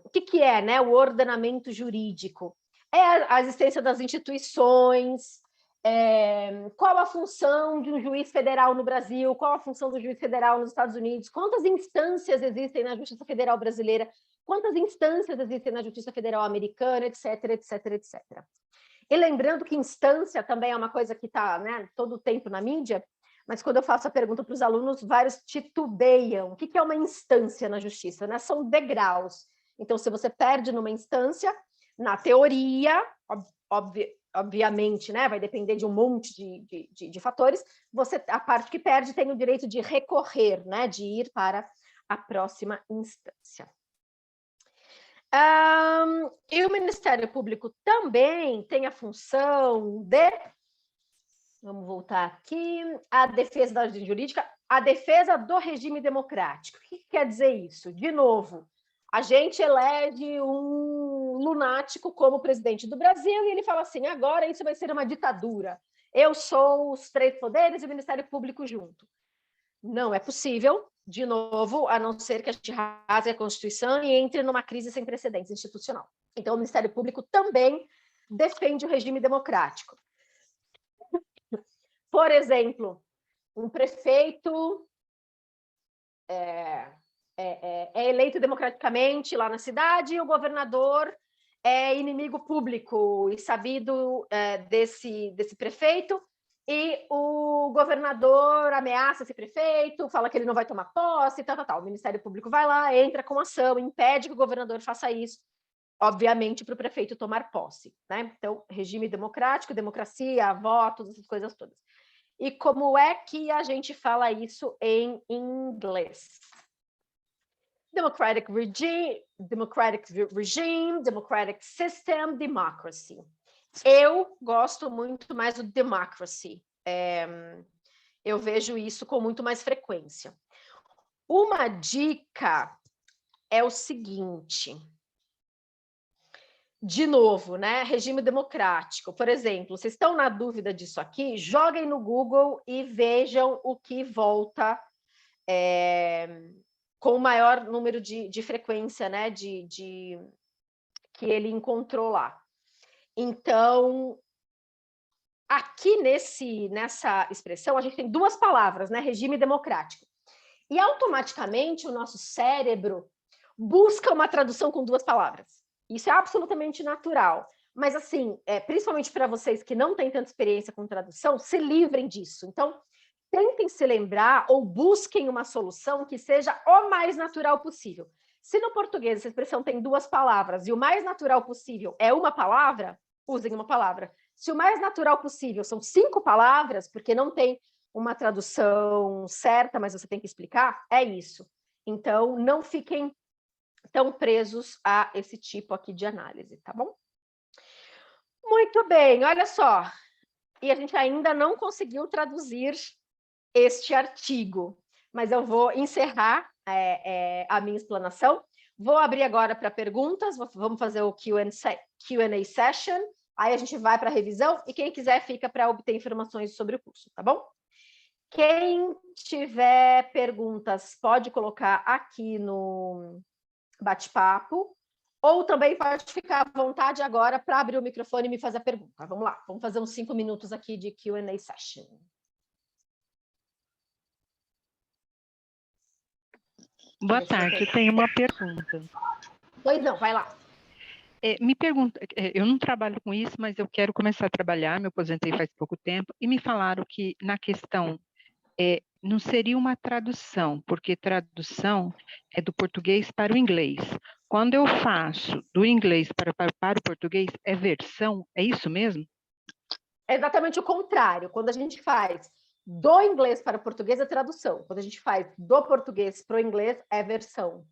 O que é, né, o ordenamento jurídico? É a existência das instituições, qual a função de um juiz federal no Brasil, qual a função do juiz federal nos Estados Unidos, quantas instâncias existem na Justiça Federal brasileira, quantas instâncias existem na Justiça Federal americana, etc, etc, etc. E lembrando que instância também é uma coisa que está, né, todo o tempo na mídia, mas quando eu faço a pergunta para os alunos, vários titubeiam. O que é uma instância na justiça? Né? São degraus. Então, se você perde numa instância, na teoria, obviamente, né, vai depender de um monte de fatores, a parte que perde tem o direito de recorrer, né, de ir para a próxima instância. E o Ministério Público também tem a função de... Vamos voltar aqui. A defesa da ordem jurídica, a defesa do regime democrático. O que quer dizer isso? De novo, a gente elege um lunático como presidente do Brasil e ele fala assim, agora isso vai ser uma ditadura. Eu sou os três poderes e o Ministério Público junto. Não é possível, de novo, a não ser que a gente rasgue a Constituição e entre numa crise sem precedentes institucional. Então, o Ministério Público também defende o regime democrático. Por exemplo, um prefeito é eleito democraticamente lá na cidade e o governador é inimigo público e sabido desse prefeito, e o governador ameaça esse prefeito, fala que ele não vai tomar posse, tal. O Ministério Público vai lá, entra com ação, impede que o governador faça isso, obviamente, para o prefeito tomar posse. Né? Então, regime democrático, democracia, votos, essas coisas todas. E como é que a gente fala isso em inglês? Democratic regime, democratic system, democracy. Eu gosto muito mais do democracy. Eu vejo isso com muito mais frequência. Uma dica é o seguinte... De novo, né? Regime democrático. Por exemplo, vocês estão na dúvida disso aqui? Joguem no Google e vejam o que volta com o maior número de frequência, né? Que ele encontrou lá. Então, aqui nessa expressão, a gente tem duas palavras, né? Regime democrático. E automaticamente o nosso cérebro busca uma tradução com duas palavras. Isso é absolutamente natural, mas assim, principalmente para vocês que não têm tanta experiência com tradução, se livrem disso. Então, tentem se lembrar ou busquem uma solução que seja o mais natural possível. Se no português essa expressão tem duas palavras e o mais natural possível é uma palavra, usem uma palavra. Se o mais natural possível são 5 palavras, porque não tem uma tradução certa, mas você tem que explicar, é isso. Então, não fiquem tão presos a esse tipo aqui de análise, tá bom? Muito bem, olha só. E a gente ainda não conseguiu traduzir este artigo, mas eu vou encerrar a minha explanação. Vou abrir agora para perguntas, vamos fazer o Q&A session, aí a gente vai para a revisão, e quem quiser fica para obter informações sobre o curso, tá bom? Quem tiver perguntas, pode colocar aqui no bate-papo, Ou também pode ficar à vontade agora para abrir o microfone e me fazer a pergunta. Vamos lá, vamos fazer uns 5 minutos aqui de Q&A session. Boa tarde, eu tenho uma pergunta. Pois não, vai lá. Me pergunta, eu não trabalho com isso, mas eu quero começar a trabalhar, me aposentei faz pouco tempo, e me falaram que na questão não seria uma tradução, porque tradução é do português para o inglês. Quando eu faço do inglês para o português, é versão? É isso mesmo? É exatamente o contrário. Quando a gente faz do inglês para o português, é tradução. Quando a gente faz do português para o inglês, é versão.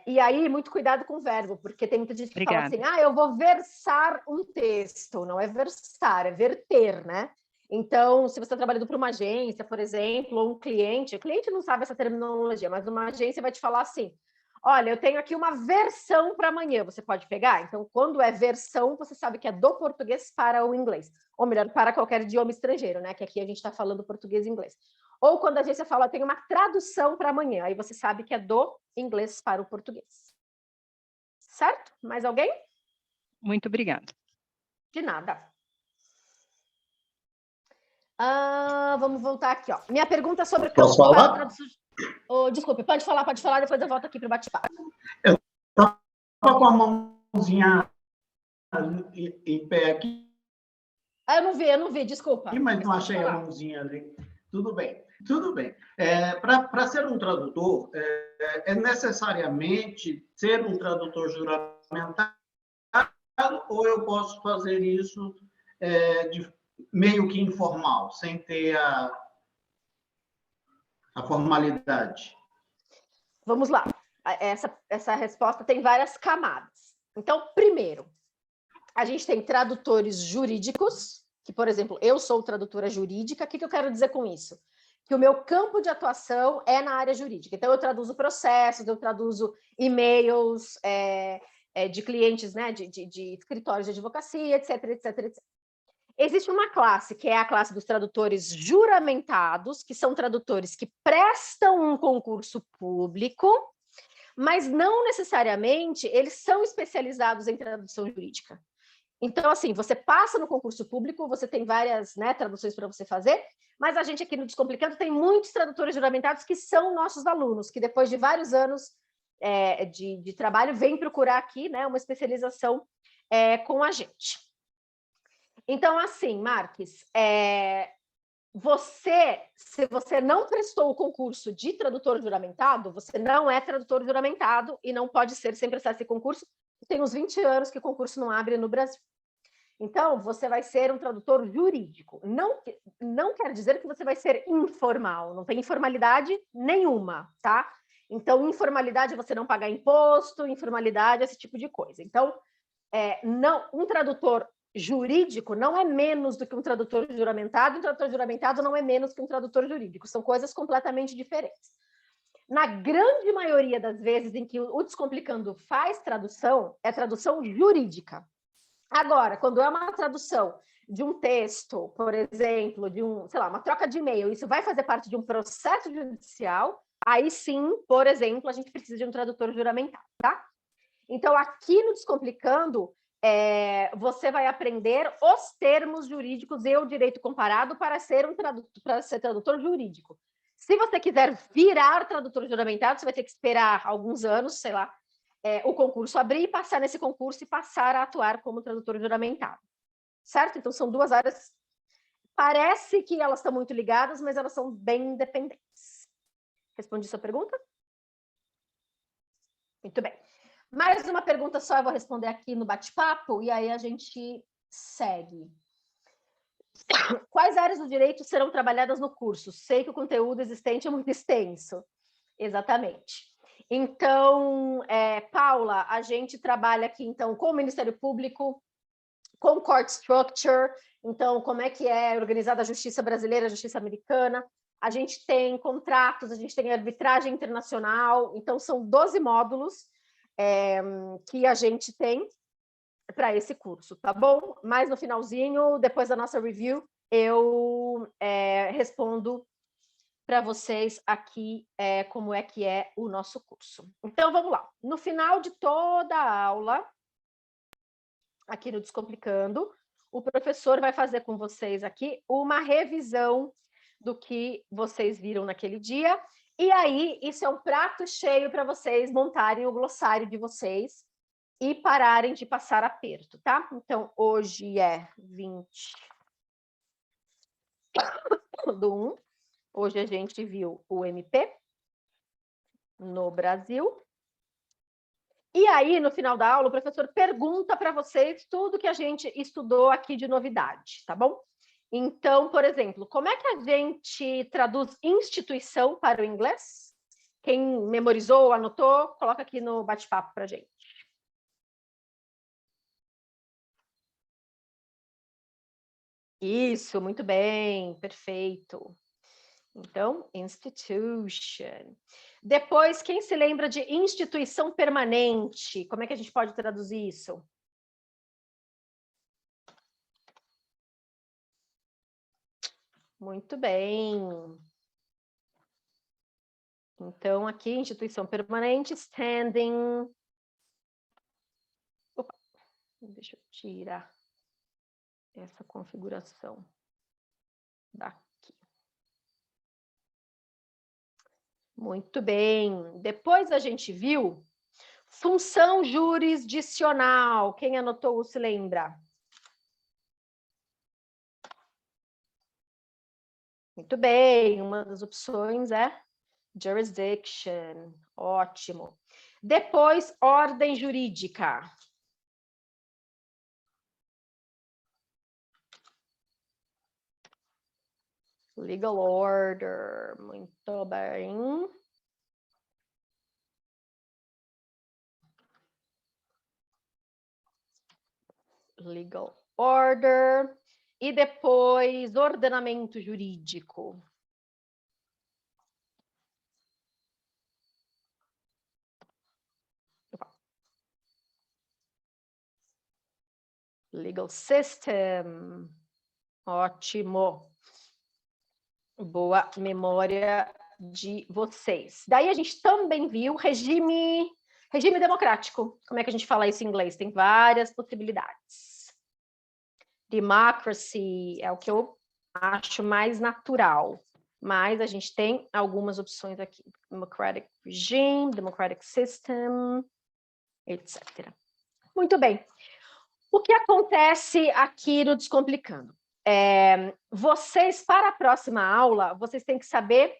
E aí, muito cuidado com o verbo, porque tem muita gente que fala assim, eu vou versar um texto. Não é versar, é verter, né? Então, se você está trabalhando para uma agência, por exemplo, ou um cliente, o cliente não sabe essa terminologia, mas uma agência vai te falar assim, olha, eu tenho aqui uma versão para amanhã, você pode pegar? Então, quando é versão, você sabe que é do português para o inglês. Ou melhor, para qualquer idioma estrangeiro, né? Que aqui a gente está falando português e inglês. Ou quando a agência fala, tem uma tradução para amanhã, aí você sabe que é do inglês para o português. Certo? Mais alguém? Muito obrigada. De nada. Vamos voltar aqui, ó. Minha pergunta sobre... Posso falar? Desculpe, pode falar, depois eu volto aqui para o bate-papo. Eu estava com a mãozinha em pé aqui. Eu não vi, desculpa. Mas não achei a mãozinha ali. Tudo bem. Para ser um tradutor, é necessariamente ser um tradutor juramentado, ou eu posso fazer isso de meio que informal, sem ter a formalidade? Vamos lá. Essa resposta tem várias camadas. Então, primeiro, a gente tem tradutores jurídicos, que, por exemplo, eu sou tradutora jurídica. O que eu quero dizer com isso? Que o meu campo de atuação é na área jurídica. Então, eu traduzo processos, eu traduzo e-mails de clientes, né, de escritórios de advocacia, etc, etc, etc. Existe uma classe, que é a classe dos tradutores juramentados, que são tradutores que prestam um concurso público, mas não necessariamente eles são especializados em tradução jurídica. Então, assim, você passa no concurso público, você tem várias, né, traduções para você fazer, mas a gente aqui no Descomplicando tem muitos tradutores juramentados que são nossos alunos, que depois de vários anos de trabalho, vêm procurar aqui, né, uma especialização com a gente. Então, assim, Marques, se você não prestou o concurso de tradutor juramentado, você não é tradutor juramentado e não pode ser sem prestar esse concurso. Tem uns 20 anos que o concurso não abre no Brasil. Então, você vai ser um tradutor jurídico. Não quer dizer que você vai ser informal, não tem informalidade nenhuma, tá? Então, informalidade é você não pagar imposto, informalidade é esse tipo de coisa. Então, um tradutor jurídico não é menos do que um tradutor juramentado, um tradutor juramentado não é menos que um tradutor jurídico, são coisas completamente diferentes. Na grande maioria das vezes em que o Descomplicando faz tradução, é tradução jurídica. Agora, quando é uma tradução de um texto, por exemplo, de uma troca de e-mail, isso vai fazer parte de um processo judicial, aí sim, por exemplo, a gente precisa de um tradutor juramentado, tá? Então, aqui no Descomplicando, você vai aprender os termos jurídicos e o direito comparado para ser tradutor jurídico. Se você quiser virar tradutor juramentado, você vai ter que esperar alguns anos, sei lá, o concurso abrir, passar nesse concurso e passar a atuar como tradutor juramentado. Certo? Então, são duas áreas. Parece que elas estão muito ligadas, mas elas são bem independentes. Respondi sua pergunta? Muito bem. Mais uma pergunta só, eu vou responder aqui no bate-papo, e aí a gente segue. Quais áreas do direito serão trabalhadas no curso? Sei que o conteúdo existente é muito extenso. Exatamente. Então, Paula, a gente trabalha aqui, então, com o Ministério Público, com Court Structure, então, como é que é organizada a justiça brasileira, a justiça americana. A gente tem contratos, a gente tem arbitragem internacional, então são 12 módulos que a gente tem para esse curso, tá bom? Mas no finalzinho, depois da nossa review, eu respondo para vocês aqui como é que é o nosso curso. Então, vamos lá. No final de toda a aula, aqui no Descomplicando, o professor vai fazer com vocês aqui uma revisão do que vocês viram naquele dia. E aí, isso é um prato cheio para vocês montarem o glossário de vocês e pararem de passar aperto, tá? Então, hoje é 20/1. Hoje a gente viu o MP no Brasil. E aí, no final da aula, o professor pergunta para vocês tudo que a gente estudou aqui de novidade, tá bom? Então, por exemplo, como é que a gente traduz instituição para o inglês? Quem memorizou, anotou, coloca aqui no bate-papo para a gente. Isso, muito bem, perfeito. Então, institution. Depois, quem se lembra de instituição permanente? Como é que a gente pode traduzir isso? Muito bem. Então, aqui, instituição permanente, standing. Opa, deixa eu tirar essa configuração daqui. Muito bem. Depois a gente viu função jurisdicional. Quem anotou se lembra? Muito bem. Uma das opções é jurisdiction. Ótimo. Depois, ordem jurídica. Legal order. Muito bem. Legal order. E depois, ordenamento jurídico. Legal system. Ótimo. Boa memória de vocês. Daí a gente também viu regime democrático. Como é que a gente fala isso em inglês? Tem várias possibilidades. Democracy é o que eu acho mais natural, mas a gente tem algumas opções aqui. Democratic regime, democratic system, etc. Muito bem. O que acontece aqui no Descomplicando? Vocês, para a próxima aula, vocês têm que saber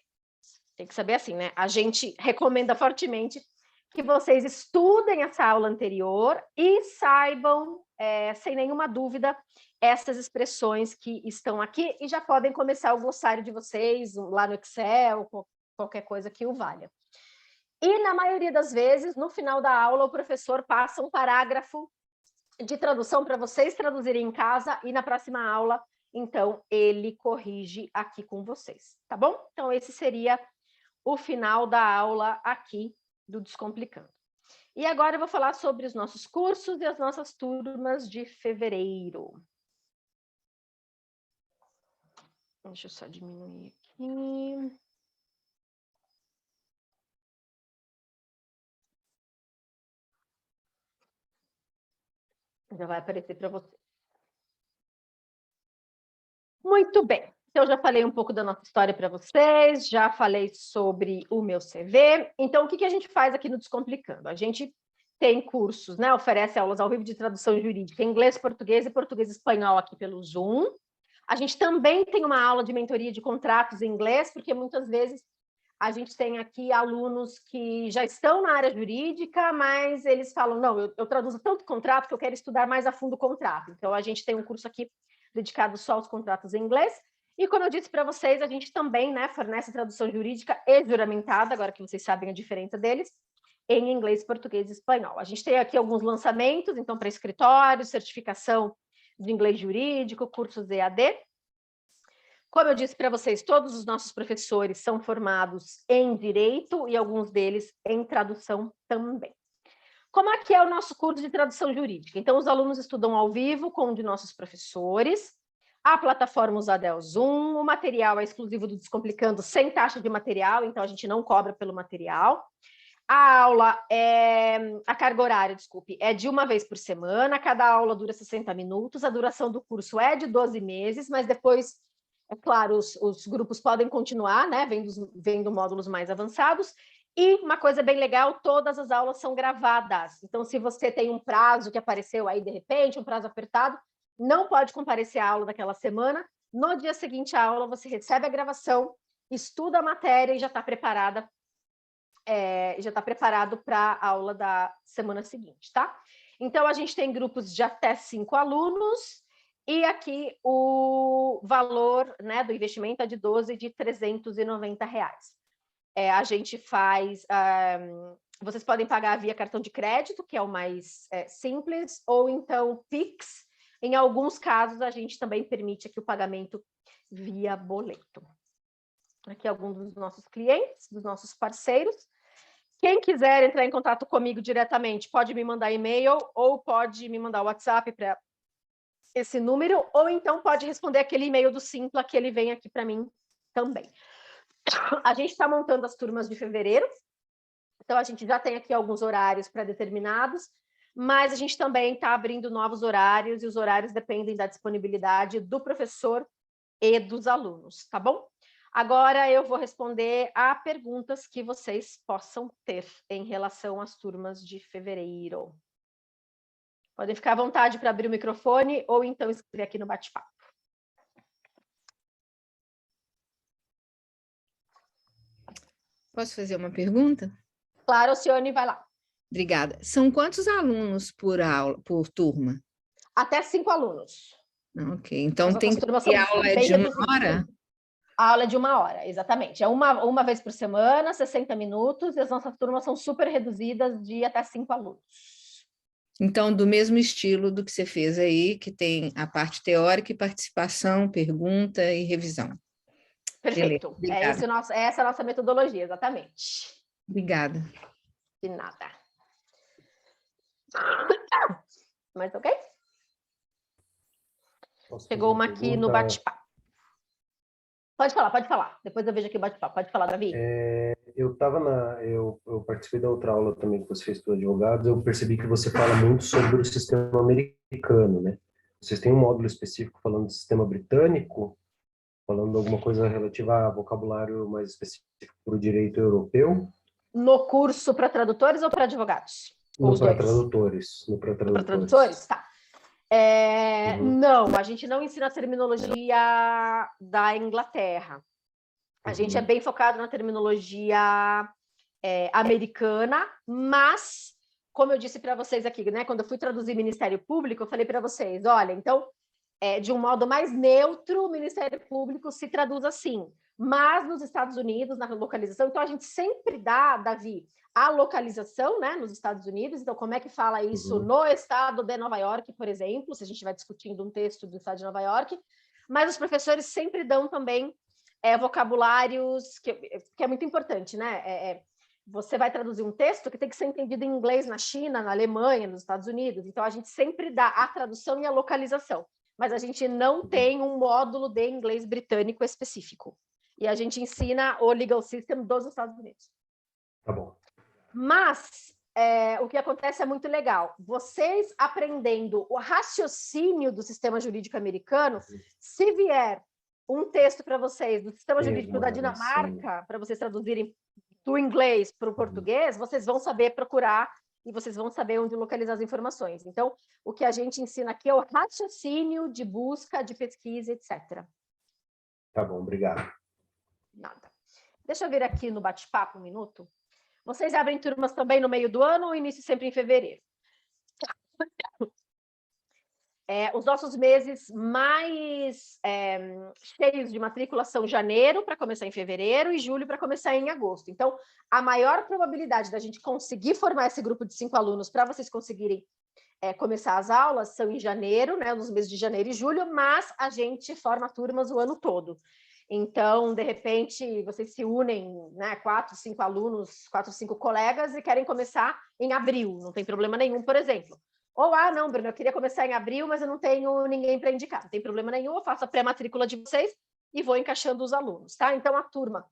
assim, né? A gente recomenda fortemente que vocês estudem essa aula anterior e saibam, sem nenhuma dúvida, essas expressões que estão aqui e já podem começar o glossário de vocês lá no Excel, qualquer coisa que o valha. E, na maioria das vezes, no final da aula, o professor passa um parágrafo de tradução para vocês traduzirem em casa e na próxima aula, então, ele corrige aqui com vocês, tá bom? Então, esse seria o final da aula aqui do Descomplicando. E agora eu vou falar sobre os nossos cursos e as nossas turmas de fevereiro. Deixa eu só diminuir aqui. Já vai aparecer para você. Muito bem. Então, já falei um pouco da nossa história para vocês, já falei sobre o meu CV. Então, o que a gente faz aqui no Descomplicando? A gente tem cursos, né? Oferece aulas ao vivo de tradução jurídica em inglês, português e português e espanhol aqui pelo Zoom. A gente também tem uma aula de mentoria de contratos em inglês, porque muitas vezes a gente tem aqui alunos que já estão na área jurídica, mas eles falam, não, eu traduzo tanto contrato que eu quero estudar mais a fundo o contrato. Então, a gente tem um curso aqui dedicado só aos contratos em inglês. E, como eu disse para vocês, a gente também, né, fornece tradução jurídica e juramentada, agora que vocês sabem a diferença deles, em inglês, português e espanhol. A gente tem aqui alguns lançamentos, então, para escritórios, certificação de inglês jurídico, cursos EAD. Como eu disse para vocês, todos os nossos professores são formados em Direito e alguns deles em Tradução também. Como é que é o nosso curso de Tradução Jurídica? Então, os alunos estudam ao vivo com um de nossos professores. A plataforma usada é o Zoom, o material é exclusivo do Descomplicando, sem taxa de material, então a gente não cobra pelo material. A aula a carga horária, desculpe, é de uma vez por semana, cada aula dura 60 minutos, a duração do curso é de 12 meses, mas depois, é claro, os grupos podem continuar, né, vendo módulos mais avançados. E uma coisa bem legal, todas as aulas são gravadas. Então, se você tem um prazo que apareceu aí de repente, um prazo apertado, não pode comparecer à aula daquela semana. No dia seguinte à aula, você recebe a gravação, estuda a matéria e já está preparado para a aula da semana seguinte, tá? Então, a gente tem grupos de até 5 alunos, e aqui o valor, né, do investimento é de 12 de R$ 390. A gente faz... vocês podem pagar via cartão de crédito, que é o mais simples, ou então Pix. Em alguns casos, a gente também permite aqui o pagamento via boleto. Aqui alguns dos nossos clientes, dos nossos parceiros. Quem quiser entrar em contato comigo diretamente, pode me mandar e-mail ou pode me mandar o WhatsApp para esse número, ou então pode responder aquele e-mail do Simpla, que ele vem aqui para mim também. A gente está montando as turmas de fevereiro, então a gente já tem aqui alguns horários pré-determinados, mas a gente também está abrindo novos horários, e os horários dependem da disponibilidade do professor e dos alunos, tá bom? Agora eu vou responder a perguntas que vocês possam ter em relação às turmas de fevereiro. Podem ficar à vontade para abrir o microfone ou então escrever aqui no bate-papo. Posso fazer uma pergunta? Claro, Alcione, vai lá. Obrigada. São quantos alunos por aula, por turma? Até 5 alunos. Ok, então As turmas são a aula é bem de uma reduzidas. hora? A aula é de 1 hora, exatamente. É uma vez por semana, 60 minutos, e as nossas turmas são super reduzidas, de até 5 alunos. Então, do mesmo estilo do que você fez aí, que tem a parte teórica e participação, pergunta e revisão. Perfeito. Essa é a nossa metodologia, exatamente. Obrigada. De nada. Mas ok? Chegou uma aqui no bate-papo. Pode falar. Depois eu vejo aqui o bate-papo. Pode falar, Davi. Eu participei da outra aula também que você fez para advogados. Eu percebi que você fala muito sobre o sistema americano, né? Vocês têm um módulo específico falando do sistema britânico, falando alguma coisa relativa a vocabulário mais específico para o direito europeu? No curso para tradutores ou para advogados? Para tradutores. Para tradutores? Tá. Não, a gente não ensina a terminologia da Inglaterra. A gente é bem focado na terminologia americana, mas, como eu disse para vocês aqui, né, quando eu fui traduzir Ministério Público, eu falei para vocês, olha, então, de um modo mais neutro, o Ministério Público se traduz assim, mas nos Estados Unidos, na localização, então a gente sempre dá, Davi, a localização, né, nos Estados Unidos. Então, como é que fala isso no estado de Nova York, por exemplo, se a gente estiver discutindo um texto do estado de Nova York, mas os professores sempre dão também vocabulários, que é muito importante, né? Você vai traduzir um texto que tem que ser entendido em inglês na China, na Alemanha, nos Estados Unidos, então a gente sempre dá a tradução e a localização, mas a gente não tem um módulo de inglês britânico específico, e a gente ensina o legal system dos Estados Unidos. Tá bom. Mas o que acontece é muito legal. Vocês aprendendo o raciocínio do sistema jurídico americano, se vier um texto para vocês do sistema jurídico da Dinamarca, para vocês traduzirem do inglês para o português, vocês vão saber procurar e vocês vão saber onde localizar as informações. Então, o que a gente ensina aqui é o raciocínio de busca, de pesquisa, etc. Tá bom, obrigado. Nada. Deixa eu ver aqui no bate-papo um minuto. Vocês abrem turmas também no meio do ano ou início sempre em fevereiro? Os nossos meses mais cheios de matrícula são janeiro, para começar em fevereiro, e julho, para começar em agosto. Então, a maior probabilidade da gente conseguir formar esse grupo de 5 alunos para vocês conseguirem começar as aulas são em janeiro, né, nos meses de janeiro e julho, mas a gente forma turmas o ano todo. Então, de repente, vocês se unem, né, 4, 5 alunos, 4, 5 colegas e querem começar em abril, não tem problema nenhum, por exemplo. Ou, não, Bruno, eu queria começar em abril, mas eu não tenho ninguém para indicar. Não tem problema nenhum, eu faço a pré-matrícula de vocês e vou encaixando os alunos, tá? Então, a turma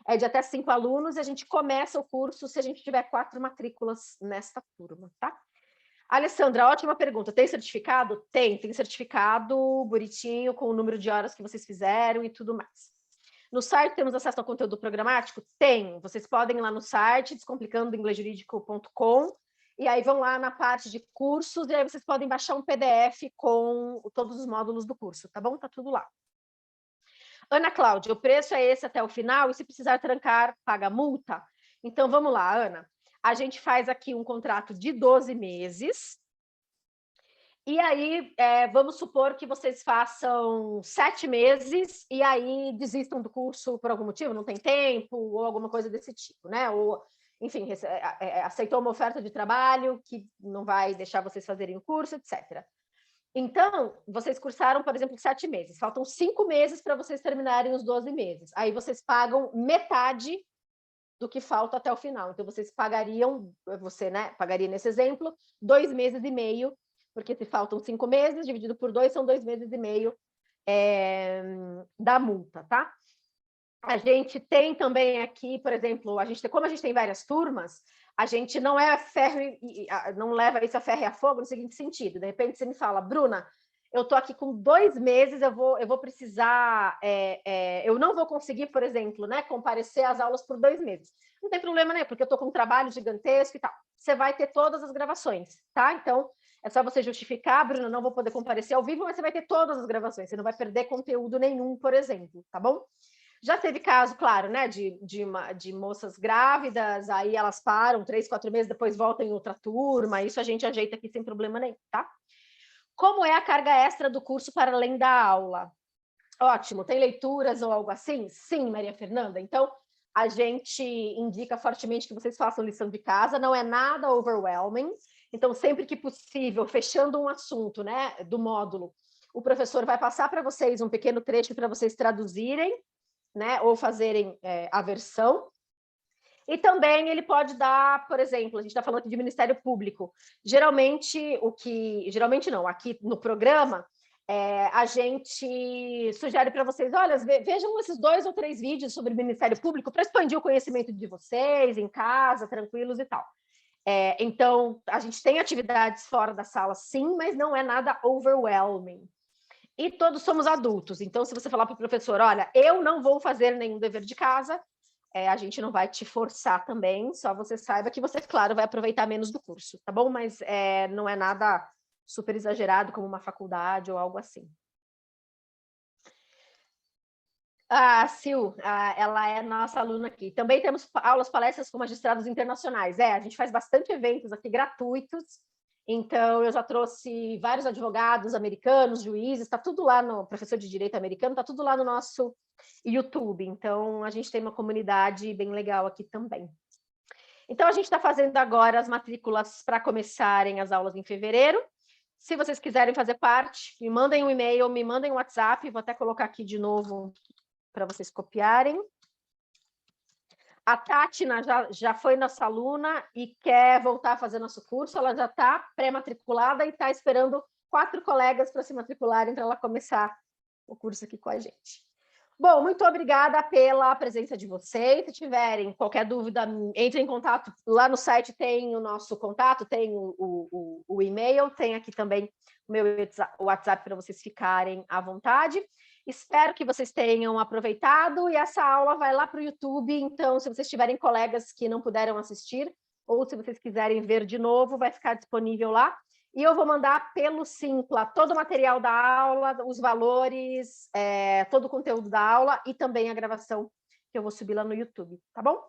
é de até 5 alunos e a gente começa o curso se a gente tiver 4 matrículas nesta turma, tá? Alessandra, ótima pergunta. Tem certificado? Tem certificado bonitinho, com o número de horas que vocês fizeram e tudo mais. No site temos acesso ao conteúdo programático? Tem. Vocês podem ir lá no site, descomplicandooinglesjurídico.com, e aí vão lá na parte de cursos, e aí vocês podem baixar um PDF com todos os módulos do curso, tá bom? Tá tudo lá. Ana Cláudia, o preço é esse até o final, e se precisar trancar, paga multa? Então, vamos lá, Ana. A gente faz aqui um contrato de 12 meses, e aí vamos supor que vocês façam 7 meses, e aí desistam do curso por algum motivo, não tem tempo, ou alguma coisa desse tipo, né? Ou, enfim, aceitou uma oferta de trabalho que não vai deixar vocês fazerem o curso, etc. Então, vocês cursaram, por exemplo, 7 meses. Faltam 5 meses para vocês terminarem os 12 meses. Aí vocês pagam metade do que falta até o final. Então, vocês pagariam, né, pagaria nesse exemplo, 2 meses e meio, porque se faltam 5 meses, dividido por 2, são 2 meses e meio da multa, tá? A gente tem também aqui, por exemplo, como a gente tem várias turmas, a gente não não leva isso a ferro e a fogo no seguinte sentido. De repente você me fala, Bruna, eu estou aqui com 2 meses, eu vou precisar, eu não vou conseguir, por exemplo, né, comparecer às aulas por 2 meses. Não tem problema, né? Porque eu estou com um trabalho gigantesco e tal. Você vai ter todas as gravações, tá? Então, é só você justificar, Bruna, não vou poder comparecer ao vivo, mas você vai ter todas as gravações. Você não vai perder conteúdo nenhum, por exemplo, tá bom? Já teve caso, claro, né, de moças grávidas, aí elas param 3, 4 meses, depois voltam em outra turma, isso a gente ajeita aqui sem problema nenhum, tá? Como é a carga extra do curso para além da aula? Ótimo, tem leituras ou algo assim? Sim, Maria Fernanda. Então, a gente indica fortemente que vocês façam lição de casa, não é nada overwhelming. Então, sempre que possível, fechando um assunto, né, do módulo, o professor vai passar para vocês um pequeno trecho para vocês traduzirem, né, ou fazerem a versão. E também ele pode dar, por exemplo, a gente está falando aqui de Ministério Público. Geralmente não, aqui no programa, a gente sugere para vocês, olha, vejam esses 2 ou 3 vídeos sobre o Ministério Público para expandir o conhecimento de vocês, em casa, tranquilos e tal. Então, a gente tem atividades fora da sala, sim, mas não é nada overwhelming. E todos somos adultos, então se você falar para o professor, olha, eu não vou fazer nenhum dever de casa, a gente não vai te forçar também, só você saiba que você, claro, vai aproveitar menos do curso, tá bom? Mas não é nada super exagerado como uma faculdade ou algo assim. A Sil, ela é nossa aluna aqui. Também temos aulas, palestras com magistrados internacionais. A gente faz bastante eventos aqui gratuitos. Então, eu já trouxe vários advogados americanos, juízes, está tudo lá no professor de direito americano, está tudo lá no nosso YouTube. Então, a gente tem uma comunidade bem legal aqui também. Então, a gente está fazendo agora as matrículas para começarem as aulas em fevereiro. Se vocês quiserem fazer parte, me mandem um e-mail, me mandem um WhatsApp, vou até colocar aqui de novo para vocês copiarem. A Tátina já foi nossa aluna e quer voltar a fazer nosso curso, ela já está pré-matriculada e está esperando 4 colegas para se matricularem para ela começar o curso aqui com a gente. Bom, muito obrigada pela presença de vocês. Se tiverem qualquer dúvida, entre em contato. Lá no site tem o nosso contato, tem o e-mail, tem aqui também o meu WhatsApp para vocês ficarem à vontade. Espero que vocês tenham aproveitado e essa aula vai lá para o YouTube, então se vocês tiverem colegas que não puderam assistir ou se vocês quiserem ver de novo, vai ficar disponível lá. E eu vou mandar pelo Simpla todo o material da aula, os valores, todo o conteúdo da aula e também a gravação que eu vou subir lá no YouTube, tá bom?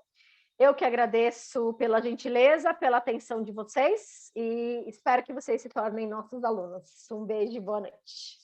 Eu que agradeço pela gentileza, pela atenção de vocês e espero que vocês se tornem nossos alunos. Um beijo e boa noite.